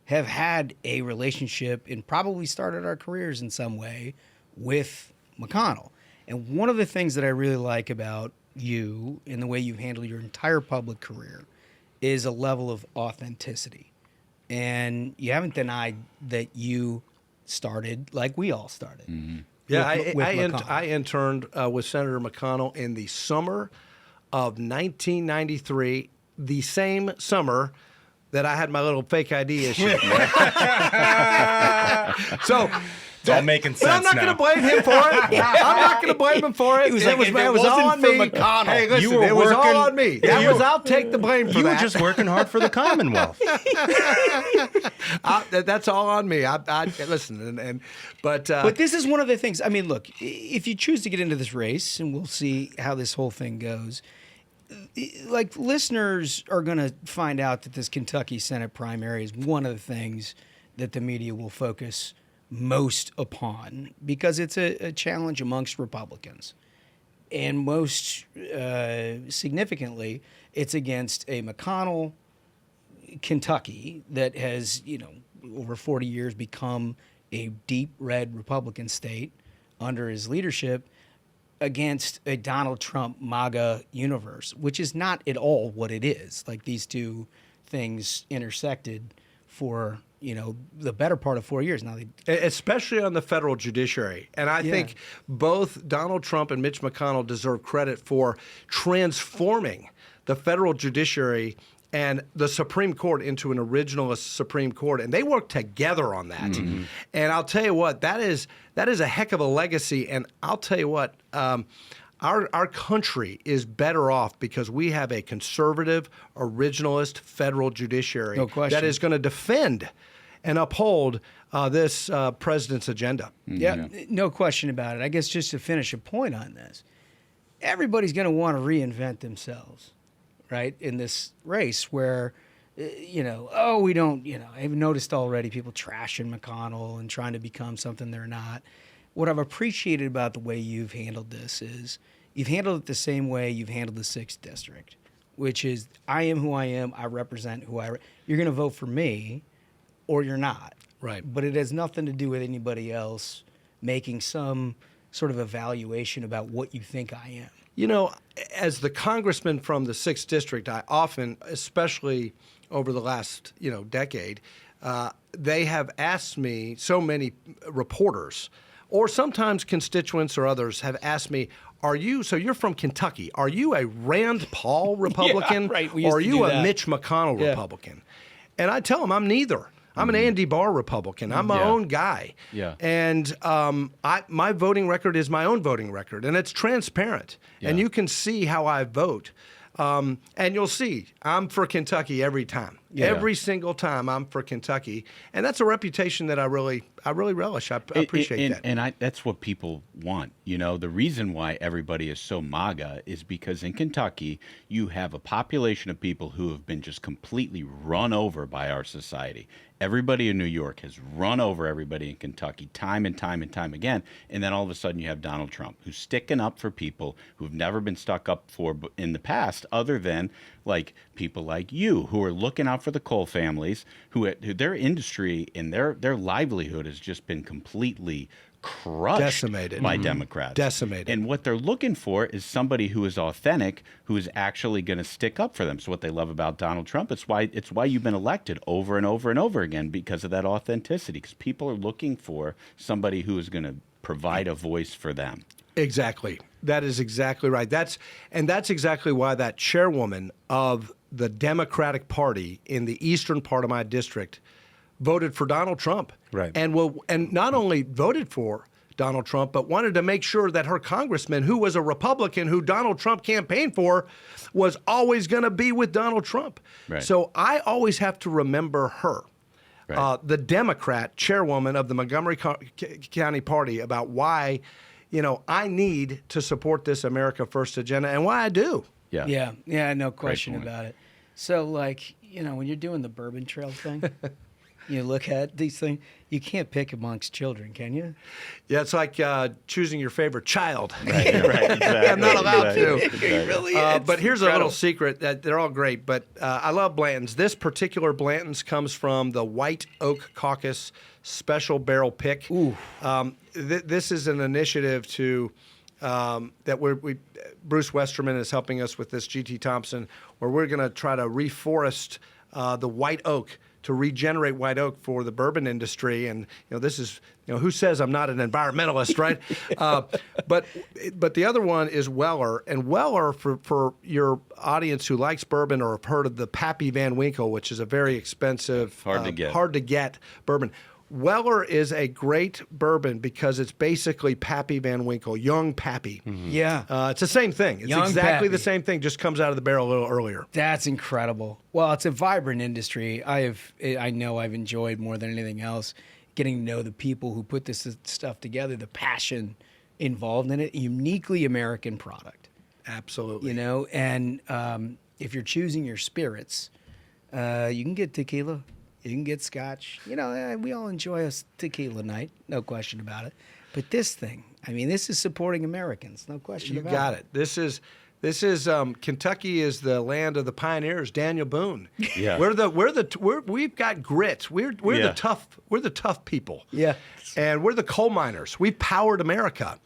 have had a relationship and probably started our careers in some way with McConnell. And one of the things that I really like about you and the way you've handled your entire public career is a level of authenticity. And you haven't denied that you started like we all started. Mm-hmm. Yeah, with I interned with Senator McConnell in the summer of 1993, the same summer that I had my little fake ID issue. So all making sense now. I'm not going to blame him for it. I'm not going to blame him for it. It was all on me. McConnell, hey, listen, it was all on me. I'll take the blame for that. You were just working hard for the Commonwealth. That's all on me. Listen, but this is one of the things. I mean, look, if you choose to get into this race, and we'll see how this whole thing goes, like, listeners are going to find out that this Kentucky Senate primary is one of the things that the media will focus most upon, because it's a challenge amongst Republicans. And most significantly, it's against a McConnell Kentucky that has, over 40 years become a deep red Republican state under his leadership, against a Donald Trump MAGA universe, which is not at all what it is. Like, these two things intersected for the better part of 4 years now. Especially on the federal judiciary. And I think both Donald Trump and Mitch McConnell deserve credit for transforming the federal judiciary and the Supreme Court into an originalist Supreme Court. And they worked together on that. Mm-hmm. And I'll tell you what, that is a heck of a legacy. And I'll tell you what, our country is better off because we have a conservative, originalist federal judiciary that is going to defend and uphold this president's agenda. Yeah, no question about it. I guess just to finish a point on this, everybody's going to want to reinvent themselves, right, in this race where, we don't, I've noticed already people trashing McConnell and trying to become something they're not. What I've appreciated about the way you've handled this is you've handled it the same way you've handled the 6th District, which is, I am who I am, I represent who you're going to vote for me or you're not. Right. But it has nothing to do with anybody else making some sort of evaluation about what you think I am. As the congressman from the 6th District, I often, especially over the last, decade, they have asked me, so many reporters, or sometimes constituents or others have asked me, so you're from Kentucky, are you a Rand Paul Republican or are you a Mitch McConnell Republican? And I tell them I'm neither. I'm an Andy Barr Republican. I'm my own guy. Yeah. And my voting record is my own voting record, and it's transparent. Yeah. And you can see how I vote. And you'll see, I'm for Kentucky every time. Yeah. Every single time I'm for Kentucky. And that's a reputation that I really relish. I appreciate that. And that's what people want. The reason why everybody is so MAGA is because in Kentucky, you have a population of people who have been just completely run over by our society. Everybody in New York has run over everybody in Kentucky time and time and time again. And then all of a sudden you have Donald Trump, who's sticking up for people who've never been stuck up for in the past, other than like people like you who are looking out for the coal families, who their industry and their livelihood has just been completely crushed decimated by Democrats. Decimated. And what they're looking for is somebody who is authentic, who is actually going to stick up for them. So what they love about Donald Trump, it's why you've been elected over and over and over again, because of that authenticity, because people are looking for somebody who is going to provide a voice for them. Exactly. That is exactly right. That's exactly why that chairwoman of the Democratic Party in the eastern part of my district voted for Donald Trump. Right. And not only voted for Donald Trump, but wanted to make sure that her congressman, who was a Republican who Donald Trump campaigned for, was always going to be with Donald Trump. Right. So I always have to remember her, the Democrat chairwoman of the Montgomery County Party, about why, I need to support this America First agenda and why I do. Yeah, no question about it. So, when you're doing the Bourbon Trail thing, You look at these things, you can't pick amongst children, can you? Yeah, it's like choosing your favorite child. Right, exactly. I'm not allowed to. It really is. But here's a little secret that they're all great, but I love Blanton's. This particular Blanton's comes from the White Oak Caucus Special Barrel Pick. Ooh. This is an initiative to that Bruce Westerman is helping us with this, G.T. Thompson, where we're going to try to reforest the white oak to regenerate white oak for the bourbon industry. And this is who says I'm not an environmentalist, right? But the other one is Weller, and Weller for your audience who likes bourbon or have heard of the Pappy Van Winkle, which is a very expensive, hard to get bourbon. Weller is a great bourbon because it's basically Pappy Van Winkle, young Pappy. Mm-hmm. Yeah. It's the same thing. It's Young exactly Pappy. the same thing, just comes out of the barrel a little earlier. That's incredible. Well, it's a vibrant industry. I know I've enjoyed more than anything else getting to know the people who put this stuff together, the passion involved in it, a uniquely American product. Absolutely. And if you're choosing your spirits, you can get tequila. You can get scotch. We all enjoy a tequila night, no question about it. But this thing, this is supporting Americans, no question about it. You got it. This is Kentucky is the land of the pioneers. Daniel Boone. Yeah. We've got grit. We're the tough people. Yeah. And we're the coal miners. We powered America,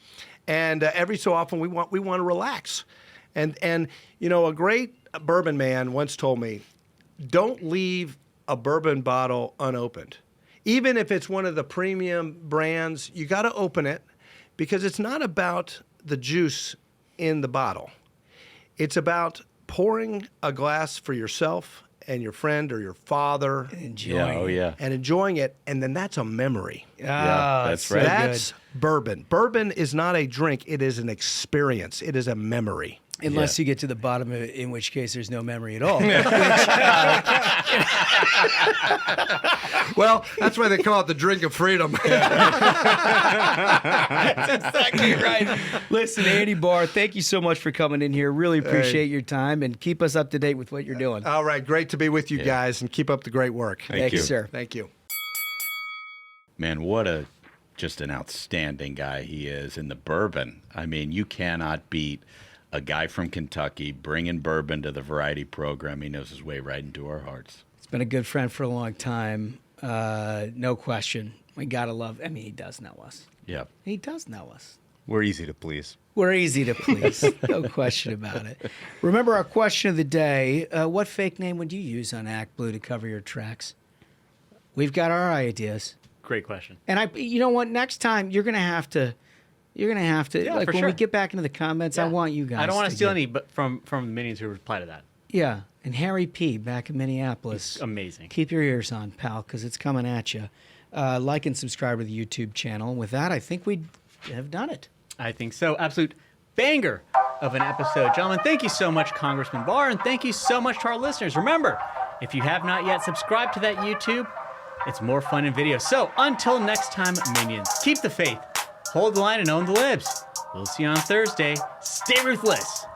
and every so often we want to relax, and a great bourbon man once told me, don't leave a bourbon bottle unopened. Even if it's one of the premium brands, you got to open it because it's not about the juice in the bottle. It's about pouring a glass for yourself and your friend or your father. And enjoying it. And enjoying it, and then that's a memory. Yeah, that's right. That's bourbon. Bourbon is not a drink. It is an experience. It is a memory. Unless you get to the bottom of it, in which case there's no memory at all. Well, that's why they call it the drink of freedom. That's exactly right. Listen, Andy Barr, thank you so much for coming in here. Really appreciate your time, and keep us up to date with what you're doing. All right. Great to be with you guys, and keep up the great work. Thank you, sir. Thank you. Man, what just an outstanding guy he is in the bourbon. You cannot beat a guy from Kentucky bringing bourbon to the variety program. He knows his way right into our hearts. He's been a good friend for a long time. No question. We got to love him. He does know us. Yeah. He does know us. We're easy to please. We're easy to please. No question about it. Remember our question of the day. What fake name would you use on ActBlue to cover your tracks? We've got our ideas. Great question. And you know what? Next time, you're going to have to, Yeah, like for when sure. we get back into the comments, I want you guys I don't want to steal get- any but from the minions who reply to that. Yeah. And Harry P. back in Minneapolis. Amazing. Keep your ears on, pal, because it's coming at you. Like and subscribe to the YouTube channel. And with that, I think we have done it. I think so. Absolute banger of an episode. Gentlemen, thank you so much, Congressman Barr, and thank you so much to our listeners. Remember, if you have not yet subscribed to that YouTube, it's more fun in video. So until next time, minions, keep the faith, hold the line, and own the libs. We'll see you on Thursday. Stay ruthless.